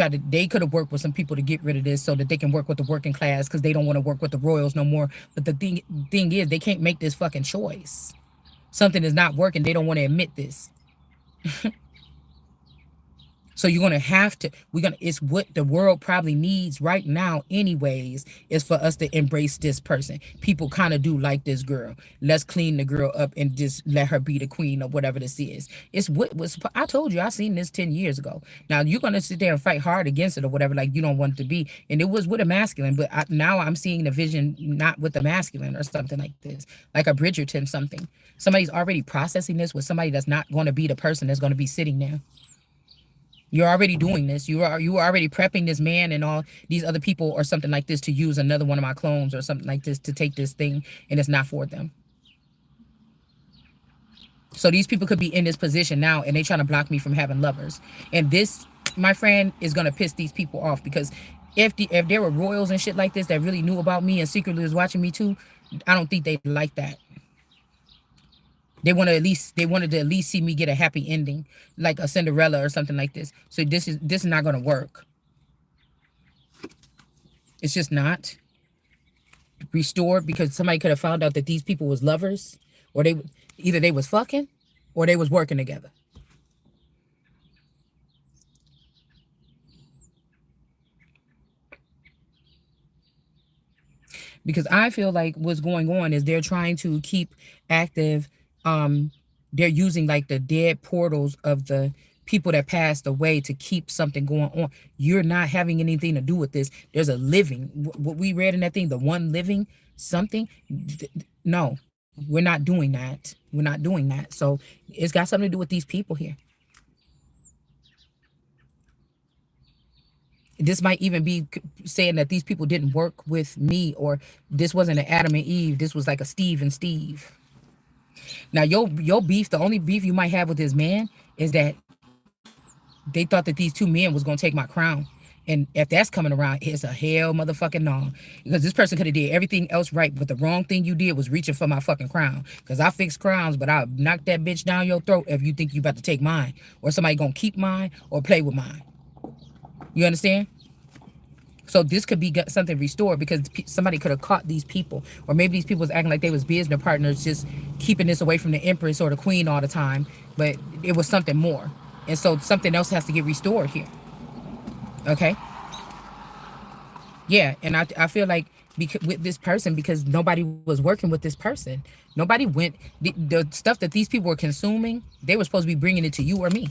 could have worked with some people to get rid of this so that they can work with the working class because they don't want to work with the royals no more. But the thing is, they can't make this fucking choice. Something is not working. They don't want to admit this. So you're gonna have to, it's what the world probably needs right now anyways, is for us to embrace this person. People kind of do like this girl. Let's clean the girl up and just let her be the queen or whatever this is. It's what was, I told you, I seen this 10 years ago. Now you're gonna sit there and fight hard against it or whatever, like you don't want it to be. And it was with a masculine, but now I'm seeing the vision not with the masculine or something like this, like a Bridgerton something. Somebody's already processing this with somebody that's not gonna be the person that's gonna be sitting there. You're already doing this. You are already prepping this man and all these other people or something like this to use another one of my clones or something like this to take this thing, and it's not for them. So these people could be in this position now and they trying to block me from having lovers. And this, my friend, is gonna piss these people off because if there were royals and shit like this that really knew about me and secretly was watching me too, I don't think they like that. They wanted to at least see me get a happy ending, like a Cinderella or something like this. So this is not gonna work. It's just not restored because somebody could have found out that these people was lovers, or they either they was fucking, or they was working together. Because I feel like what's going on is they're trying to keep active. Um, they're using like the dead portals of the people that passed away to keep something going on. You're not having anything to do with this. There's a living. What we read in that thing, the one living something. No, we're not doing that. We're not doing that. So it's got something to do with these people here. This might even be saying that these people didn't work with me, or this wasn't an Adam and Eve. This was like a Steve and Steve. Now your beef, the only beef you might have with this man is that they thought that these two men was gonna take my crown. And if that's coming around, it's a hell motherfucking no. Because this person could have did everything else right, but the wrong thing you did was reaching for my fucking crown. Because I fix crowns, but I'll knock that bitch down your throat if you think you about to take mine. Or somebody gonna keep mine or play with mine. You understand? So this could be something restored because somebody could have caught these people, or maybe these people was acting like they was business partners, just keeping this away from the Empress or the Queen all the time. But it was something more, and so something else has to get restored here. Okay, yeah, and I feel like with this person, because nobody was working with this person, nobody went the stuff that these people were consuming. They were supposed to be bringing it to you or me.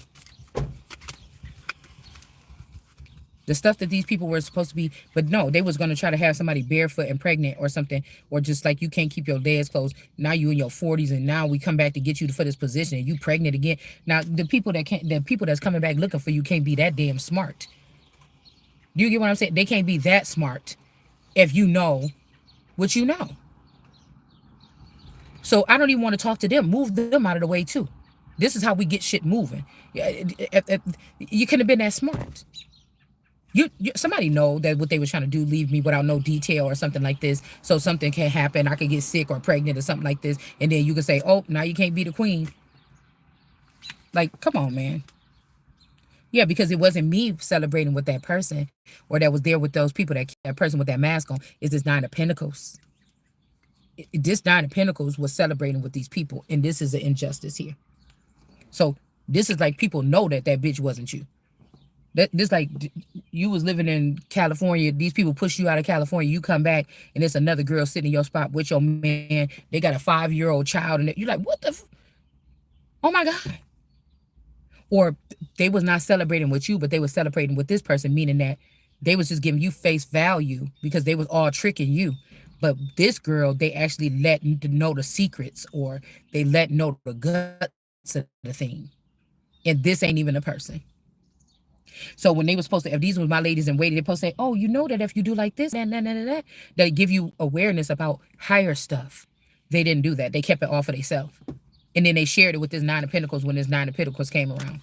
The stuff that these people were supposed to be, but no, they was gonna try to have somebody barefoot and pregnant or something, or just like you can't keep your legs closed. Now you in your 40s, and now we come back to get you for this position, and you pregnant again. Now the people that's coming back looking for you can't be that damn smart. Do you get what I'm saying? They can't be that smart if you know what you know. So I don't even want to talk to them. Move them out of the way too. This is how we get shit moving. Yeah, you couldn't have been that smart. Somebody know that what they were trying to do, leave me without no detail or something like this, so something can happen, I could get sick or pregnant or something like this, and then you can say, oh, now you can't be the queen. Like, come on, man. Yeah, because it wasn't me celebrating with that person, or that was there with those people, that person with that mask on. Is this Nine of Pentacles. This Nine of Pentacles was celebrating with these people, and this is an injustice here. So this is like people know that that bitch wasn't you. This like you was living in California. These people push you out of California. You come back and it's another girl sitting in your spot with your man. They got a 5-year-old child, and you're like, what the? Oh my god! Or they was not celebrating with you, but they was celebrating with this person, meaning that they was just giving you face value because they was all tricking you. But this girl, they actually let know the secrets, or they let know the guts of the thing. And this ain't even a person. So when they were supposed to, if these were my ladies in waiting, they're supposed to say, oh, you know that if you do like this, that, they give you awareness about higher stuff. They didn't do that. They kept it all for themselves. And then they shared it with this Nine of Pentacles when this Nine of Pentacles came around.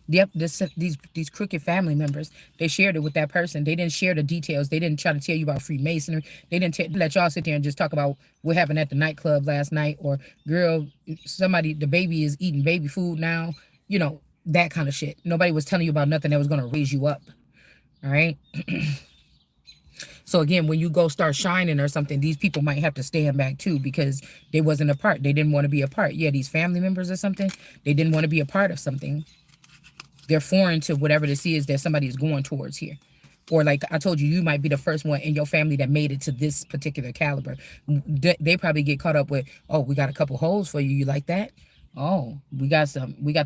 Yep, these crooked family members, they shared it with that person. They didn't share the details. They didn't try to tell you about Freemasonry. They didn't let y'all sit there and just talk about what happened at the nightclub last night, or girl, somebody, the baby is eating baby food now. You know, that kind of shit. Nobody was telling you about nothing that was going to raise you up. All right. So again, when you go start shining or something, these people might have to stand back too, because they wasn't a part. They didn't want to be a part. Yeah, these family members or something, they didn't want to be a part of something. They're foreign to whatever this is that somebody is going towards here. Or like I told you, you might be the first one in your family that made it to this particular caliber. They probably get caught up with, oh, we got a couple holes for you. You like that? Oh, we got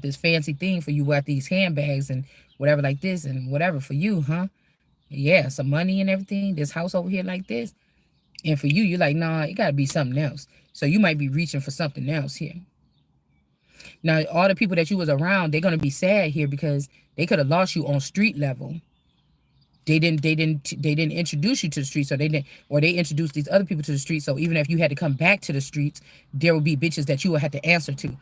this fancy thing for you. We got these handbags and whatever like this and whatever for you, huh? Yeah, some money and everything. This house over here like this. And for you, you're like, nah, it got to be something else. So you might be reaching for something else here. Now, all the people that you was around, they're gonna be sad here because they could have lost you on street level. They didn't introduce you to the streets, so they didn't, or they introduced these other people to the streets. So even if you had to come back to the streets, there would be bitches that you would have to answer to,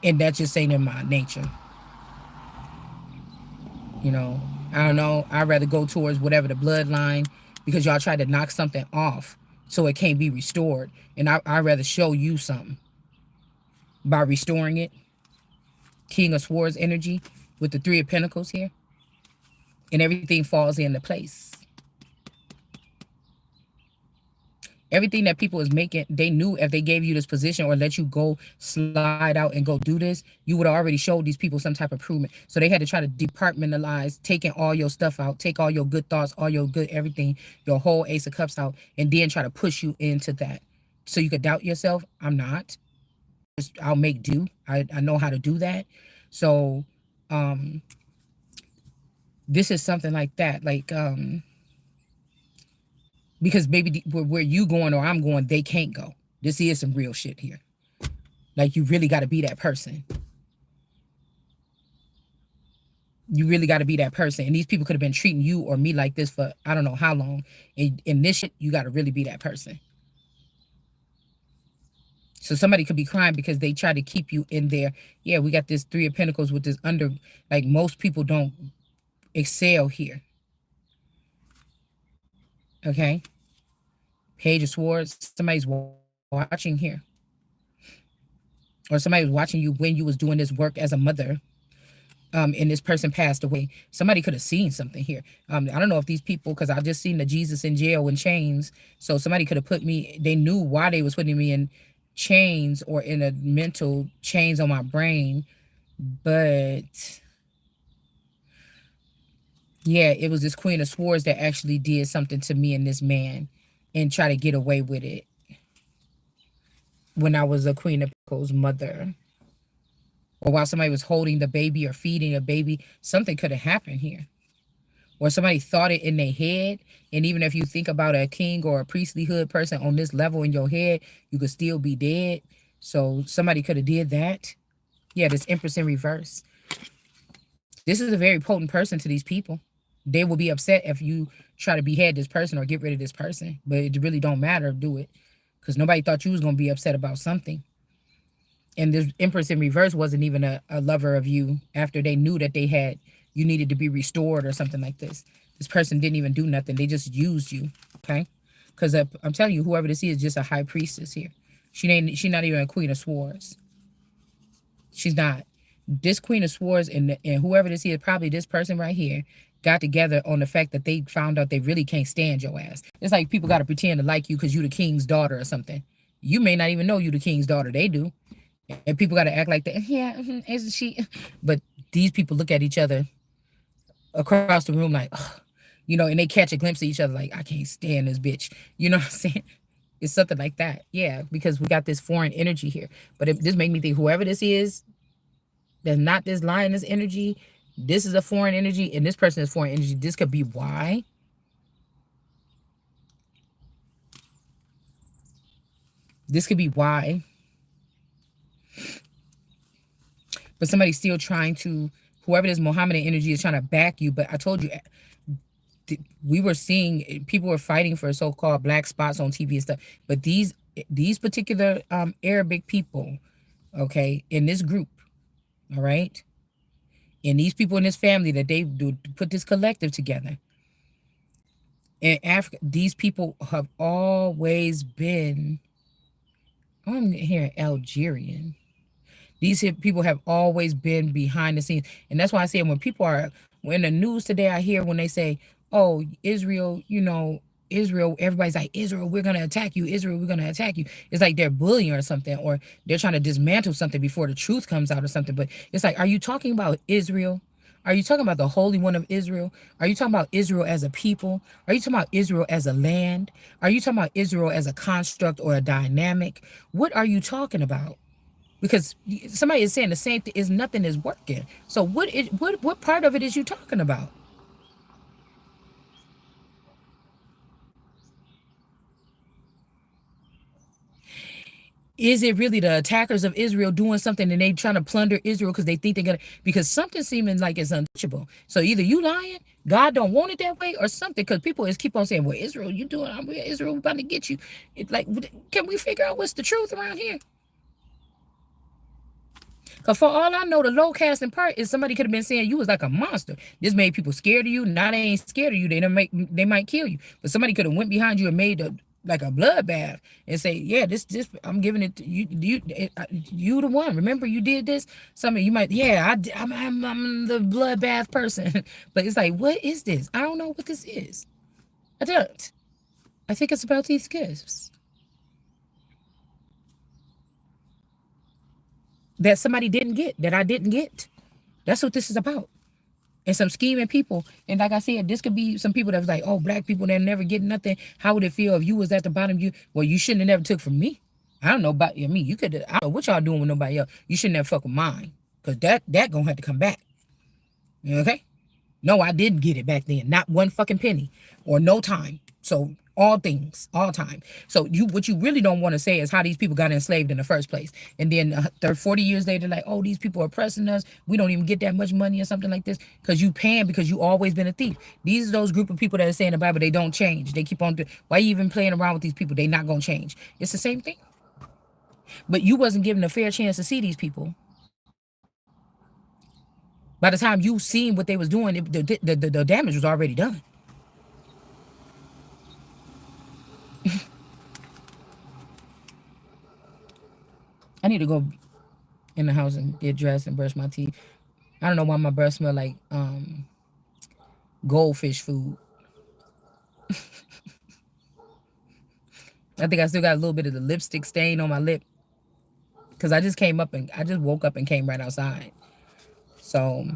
and that just ain't in my nature. You know, I don't know. I'd rather go towards whatever the bloodline, because y'all tried to knock something off. so it can't be restored. And I'd rather show you something by restoring it. King of Swords energy with the Three of Pentacles here, and everything falls into place. Everything that people is making, they knew if they gave you this position or let you go slide out and go do this, you would have already showed these people some type of improvement. So they had to try to departmentalize, taking all your stuff out, take all your good thoughts, all your good everything, your whole Ace of Cups out, and then try to push you into that. So you could doubt yourself. I'm not. I'll make do. I know how to do that. So this is something like that. Like because maybe where you going or I'm going, they can't go. This is some real shit here. Like you really got to be that person. You really got to be that person. And these people could have been treating you or me like this for I don't know how long. And in this shit, you got to really be that person. So somebody could be crying because they try to keep you in there. Yeah, we got this Three of Pentacles with this under, like most people don't excel here. Okay. Page of Swords, somebody's watching here. Or somebody was watching you when you was doing this work as a mother. And this person passed away. Somebody could have seen something here. I don't know if these people, because I just seen the Jesus in jail in chains. So somebody could have put me, they knew why they was putting me in chains or in a mental chains on my brain. But yeah, it was this Queen of Swords that actually did something to me and this man and try to get away with it when I was a Queen of Pentacles mother. Or while somebody was holding the baby or feeding a baby, something could have happened here. Or somebody thought it in their head. And even if you think about a king or a priestlyhood person on this level in your head, you could still be dead. So somebody could have did that. Yeah, this Empress in reverse. This is a very potent person to these people. They will be upset if you try to behead this person or get rid of this person. But it really don't matter, do it. Because nobody thought you was going to be upset about something. And this Empress in reverse wasn't even a lover of you after they knew that you needed to be restored or something like this. This person didn't even do nothing. They just used you, okay? Because I'm telling you, whoever this is just a high priestess here. She's not even a Queen of Swords. She's not. This Queen of Swords and whoever this is, probably this person right here, got together on the fact that they found out they really can't stand your ass. It's like people got to pretend to like you because you the king's daughter or something. You may not even know you the king's daughter. They do. And people got to act like that. Yeah, isn't she? But these people look at each other across the room like, ugh, and they catch a glimpse of each other like, I can't stand this bitch. You know what I'm saying? It's something like that. Yeah, because we got this foreign energy here. But this made me think whoever this is, that's not this lioness energy, this is a foreign energy, and this person is foreign energy. This could be why. This could be why. But somebody's still trying to, whoever this Mohammedan energy is trying to back you. But I told you, we were seeing, people were fighting for so-called black spots on TV and stuff. But these particular Arabic people, okay, in this group, all right, and these people in this family that they do put this collective together. In Africa, these people have always been, I'm hearing Algerian. These people have always been behind the scenes. And that's why I say when people are, when the news today, I hear when they say, oh, Israel, Israel, everybody's like, Israel, we're going to attack you. Israel, we're going to attack you. It's like they're bullying or something, or they're trying to dismantle something before the truth comes out or something. But it's like, are you talking about Israel? Are you talking about the Holy One of Israel? Are you talking about Israel as a people? Are you talking about Israel as a land? Are you talking about Israel as a construct or a dynamic? What are you talking about? Because somebody is saying the same thing, is nothing is working. So what part of it is you talking about? Is it really the attackers of Israel doing something and they trying to plunder Israel because they think they're gonna, because something seeming like it's untouchable. So either you lying, God don't want it that way, or something, because people is keep on saying, well, Israel, you doing, Israel, we about to get you. It, like, can we figure out what's the truth around here? Because for all I know, the low casting part is somebody could have been saying you was like a monster. This made people scared of you. Now they ain't scared of you. They might kill you. But somebody could have went behind you and made like a bloodbath and say, yeah, this I'm giving it to you. You the one. Remember you did this. Some of you might, yeah, I'm the bloodbath person. But it's like, what is this? I don't know what this is. I don't. I think it's about these gifts that somebody didn't get, that I didn't get. That's what this is about. And some scheming people. And like I said, this could be some people that was like, oh, black people that never get nothing. How would it feel if you was at the bottom? You, well, you shouldn't have never took from me. I don't know about you. I mean, you could. I don't know what y'all doing with nobody else. You shouldn't have fuck with mine, cause that gonna have to come back. Okay. No, I didn't get it back then. Not one fucking penny or no time. So all things, all time. So you, what you really don't want to say is how these people got enslaved in the first place. And then 40 years later, like, oh, these people are oppressing us. We don't even get that much money or something like this because you paying because you always been a thief. These are those group of people that are saying the Bible, they don't change. They keep on doing. Why you even playing around with these people? They not going to change. It's the same thing. But you wasn't given a fair chance to see these people. By the time you seen what they was doing, the damage was already done. I need to go in the house and get dressed and brush my teeth. I don't know why my breath smell like goldfish food. I think I still got a little bit of the lipstick stain on my lip because I just woke up and came right outside. So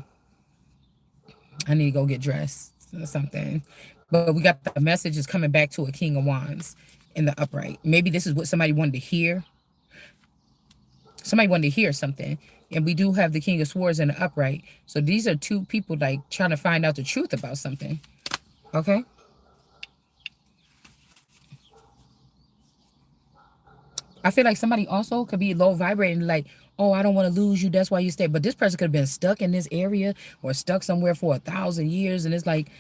I need to go get dressed or something. But we got the message is coming back to a King of Wands in the upright. Maybe this is what somebody wanted to hear. Somebody wanted to hear something. And we do have the King of Swords in the upright. So these are two people like trying to find out the truth about something. Okay? I feel like somebody also could be low vibrating, like, oh, I don't want to lose you. That's why you stay. But this person could have been stuck in this area or stuck somewhere for 1,000 years. And it's like,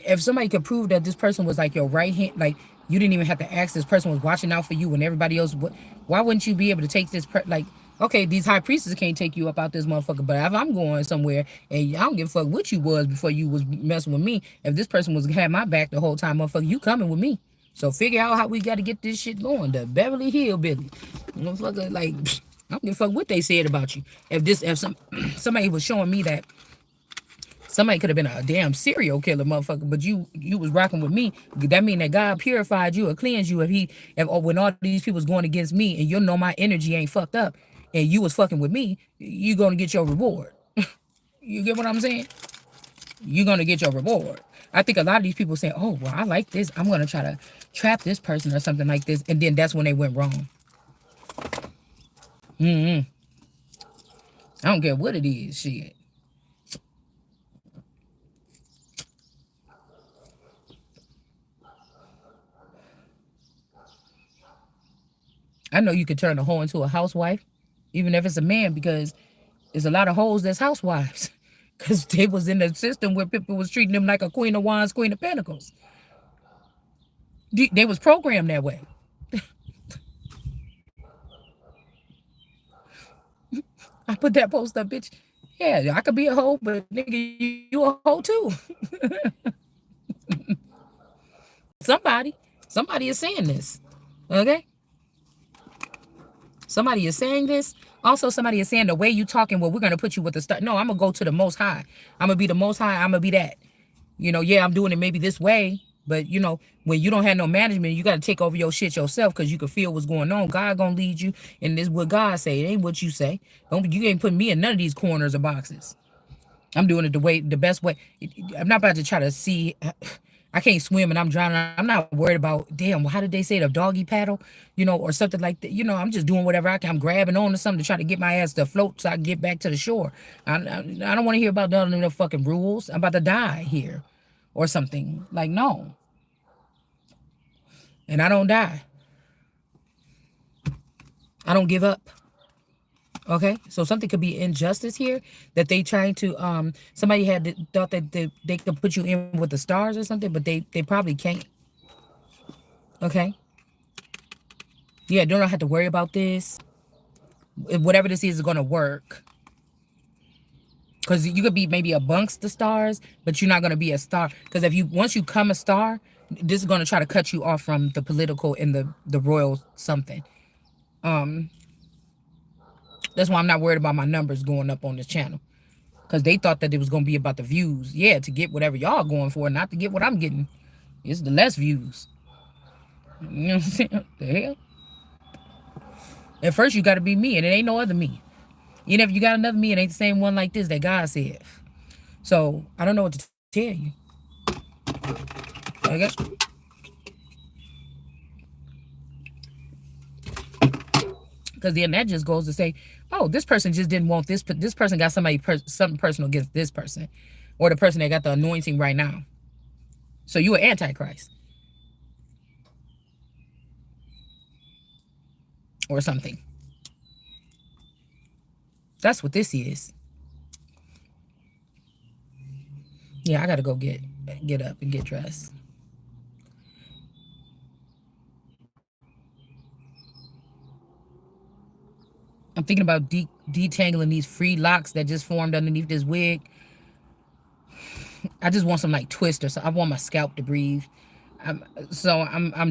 if somebody could prove that this person was like your right hand, like you didn't even have to ask, this person was watching out for you when everybody else would, why wouldn't you be able to take this like, okay, these high priestesses can't take you up out this motherfucker, but if I'm going somewhere and I don't give a fuck what you was before you was messing with me, if this person was had my back the whole time, motherfucker, you coming with me. So figure out how we got to get this shit going. The Beverly Hillbilly, motherfucker, like I don't give a fuck what they said about you. If somebody was showing me that somebody could have been a damn serial killer, motherfucker, but you was rocking with me. That mean that God purified you or cleansed you. Or when all these people's going against me, and you know my energy ain't fucked up, and you was fucking with me, you gonna get your reward. You get what I'm saying? You're gonna get your reward. I think a lot of these people say, "Oh, well, I like this. I'm gonna try to trap this person or something like this," and then that's when they went wrong. I don't care what it is, shit. I know you could turn a hoe into a housewife, even if it's a man, because there's a lot of hoes that's housewives. Because they was in the system where people was treating them like a Queen of Wands, Queen of Pentacles. They was programmed that way. I put that post up, bitch. Yeah, I could be a hoe, but nigga, you a hoe too. somebody, somebody is saying this. Okay? Somebody is saying this. Also, somebody is saying the way you talking, well, we're gonna put you with the start. No, I'm gonna go to the most high. I'm gonna be the most high, I'm gonna be that. Yeah, I'm doing it maybe this way, but when you don't have no management, you got to take over your shit yourself because you can feel what's going on. God gonna lead you, and this is what God say. It ain't what you say. You ain't putting me in none of these corners or boxes. I'm doing it the best way. I'm not about to try to see. I can't swim and I'm drowning. I'm not worried about, damn, how did they say the doggy paddle, or something like that. I'm just doing whatever I can. I'm grabbing on to something to try to get my ass to float so I can get back to the shore. I don't want to hear about none of the fucking rules. I'm about to die here or something. Like, no. And I don't die. I don't give up. Okay, so something could be injustice here that they trying to somebody thought that they could put you in with the stars or something, but they probably can't. Okay, yeah, don't have to worry about this. Whatever this is gonna work, because you could be maybe amongst the stars, but you're not gonna be a star. Because once you come a star, This is going to try to cut you off from the political and the royal something. That's why I'm not worried about my numbers going up on this channel, because they thought that it was going to be about the views. Yeah, to get whatever y'all going for, not to get what I'm getting. It's the less views. You know what I'm saying? The hell. At first, you got to be me, and it ain't no other me. Even if you got another me, it ain't the same one like this that God said. So I don't know what to tell you. I guess, because then that just goes to say, oh, this person just didn't want this. This person got something personal against this person, or the person that got the anointing right now. So you an antichrist or something. That's what this is. Yeah, I gotta go get up and get dressed. I'm thinking about detangling these free locks that just formed underneath this wig. I just want some like twist or something. I want my scalp to breathe. I'm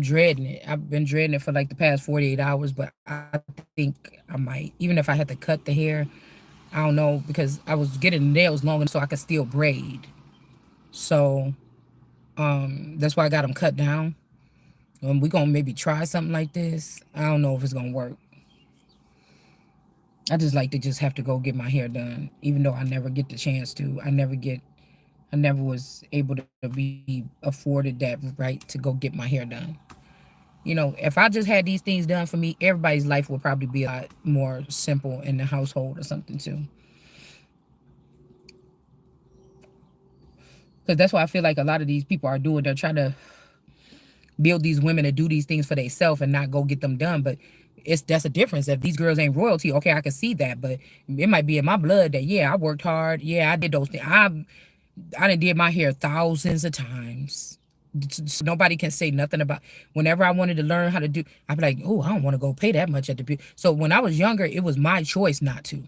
dreading it. I've been dreading it for like the past 48 hours, but I think I might. Even if I had to cut the hair, I don't know, because I was getting the nails long enough so I could still braid. So that's why I got them cut down. We gonna maybe try something like this. I don't know if it's gonna work. I just like to just have to go get my hair done, even though I never get the chance to. I never was able to be afforded that right to go get my hair done. You know, if I just had these things done for me, everybody's life would probably be a lot more simple in the household or something too. Because that's why I feel like a lot of these people are doing. They're trying to build these women to do these things for themselves and not go get them done. But that's a difference. If these girls ain't royalty, okay, I can see that. But it might be in my blood that, yeah, I worked hard. Yeah, I did those things. I done did my hair thousands of times. So nobody can say nothing about. Whenever I wanted to learn how to do, I'd be like, oh, I don't want to go pay that much at the beauty. So when I was younger, it was my choice not to.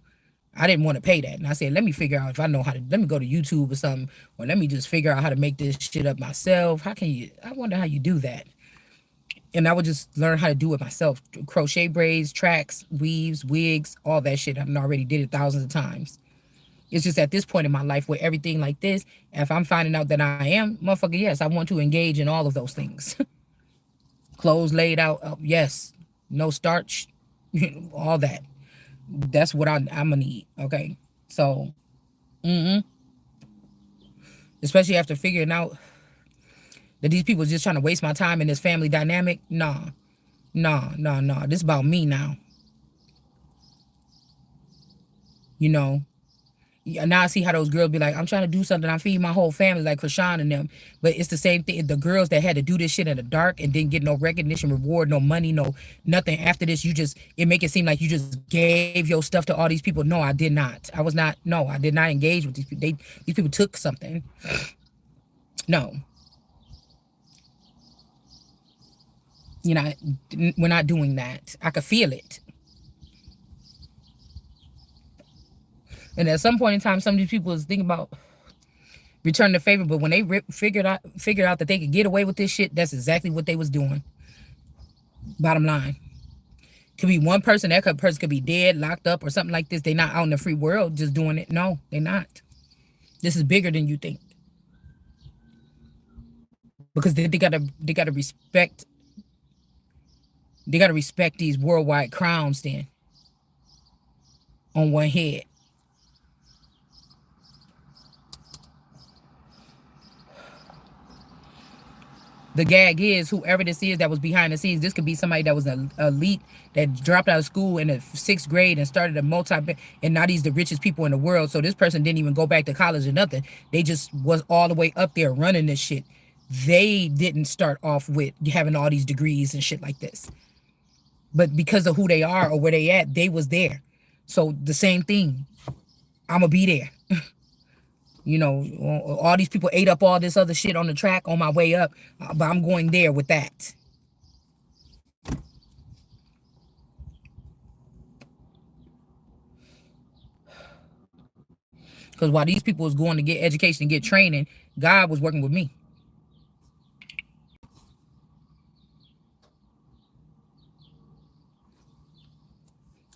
I didn't want to pay that. And I said, let me figure out if I know how to, let me go to YouTube or something, or let me just figure out how to make this shit up myself. How can you, I wonder how you do that. And I would just learn how to do it myself. Crochet braids, tracks, weaves, wigs, all that shit. I've already did it thousands of times. It's just at this point in my life where everything like this, if I'm finding out that I am, motherfucker, yes, I want to engage in all of those things. Clothes laid out, yes. No starch, all that. That's what I'm gonna need, okay? So, especially after figuring out that these people just trying to waste my time in this family dynamic, nah, nah, nah, nah. This is about me now, you know? Now I see how those girls be like, I'm trying to do something. I feed my whole family, like Krishan and them. But it's the same thing. The girls that had to do this shit in the dark and didn't get no recognition, reward, no money, no nothing. After this, it make it seem like you just gave your stuff to all these people. No, I did not. I was not. No, I did not engage with these people. These people took something. No, you know, we're not doing that. I could feel it. And at some point in time, some of these people is thinking about return the favor, but when they figured out that they could get away with this shit, that's exactly what they was doing. Bottom line, could be one person. Person could be dead, locked up, or something like this. They not out in the free world just doing it. No, they not. This is bigger than you think, because they gotta respect these worldwide crowns then on one head. The gag is, whoever this is that was behind the scenes, this could be somebody that was an elite that dropped out of school in the sixth grade and started a and now these the richest people in the world. So this person didn't even go back to college or nothing. They just was all the way up there running this shit. They didn't start off with having all these degrees and shit like this. But because of who they are or where they at, they was there. So the same thing. I'ma be there. You know, all these people ate up all this other shit on the track on my way up, but I'm going there with that. Because while these people was going to get education and get training, God was working with me.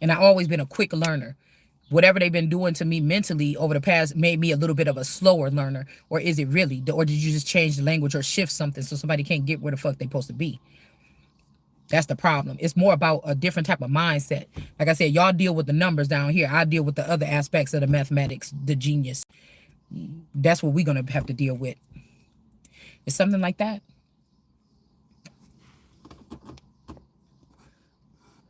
And I always been a quick learner. Whatever they've been doing to me mentally over the past made me a little bit of a slower learner. Or is it really? Or did you just change the language or shift something so somebody can't get where the fuck they supposed to be? That's the problem. It's more about a different type of mindset. Like I said, y'all deal with the numbers down here. I deal with the other aspects of the mathematics, the genius. That's what we're going to have to deal with. It's something like that.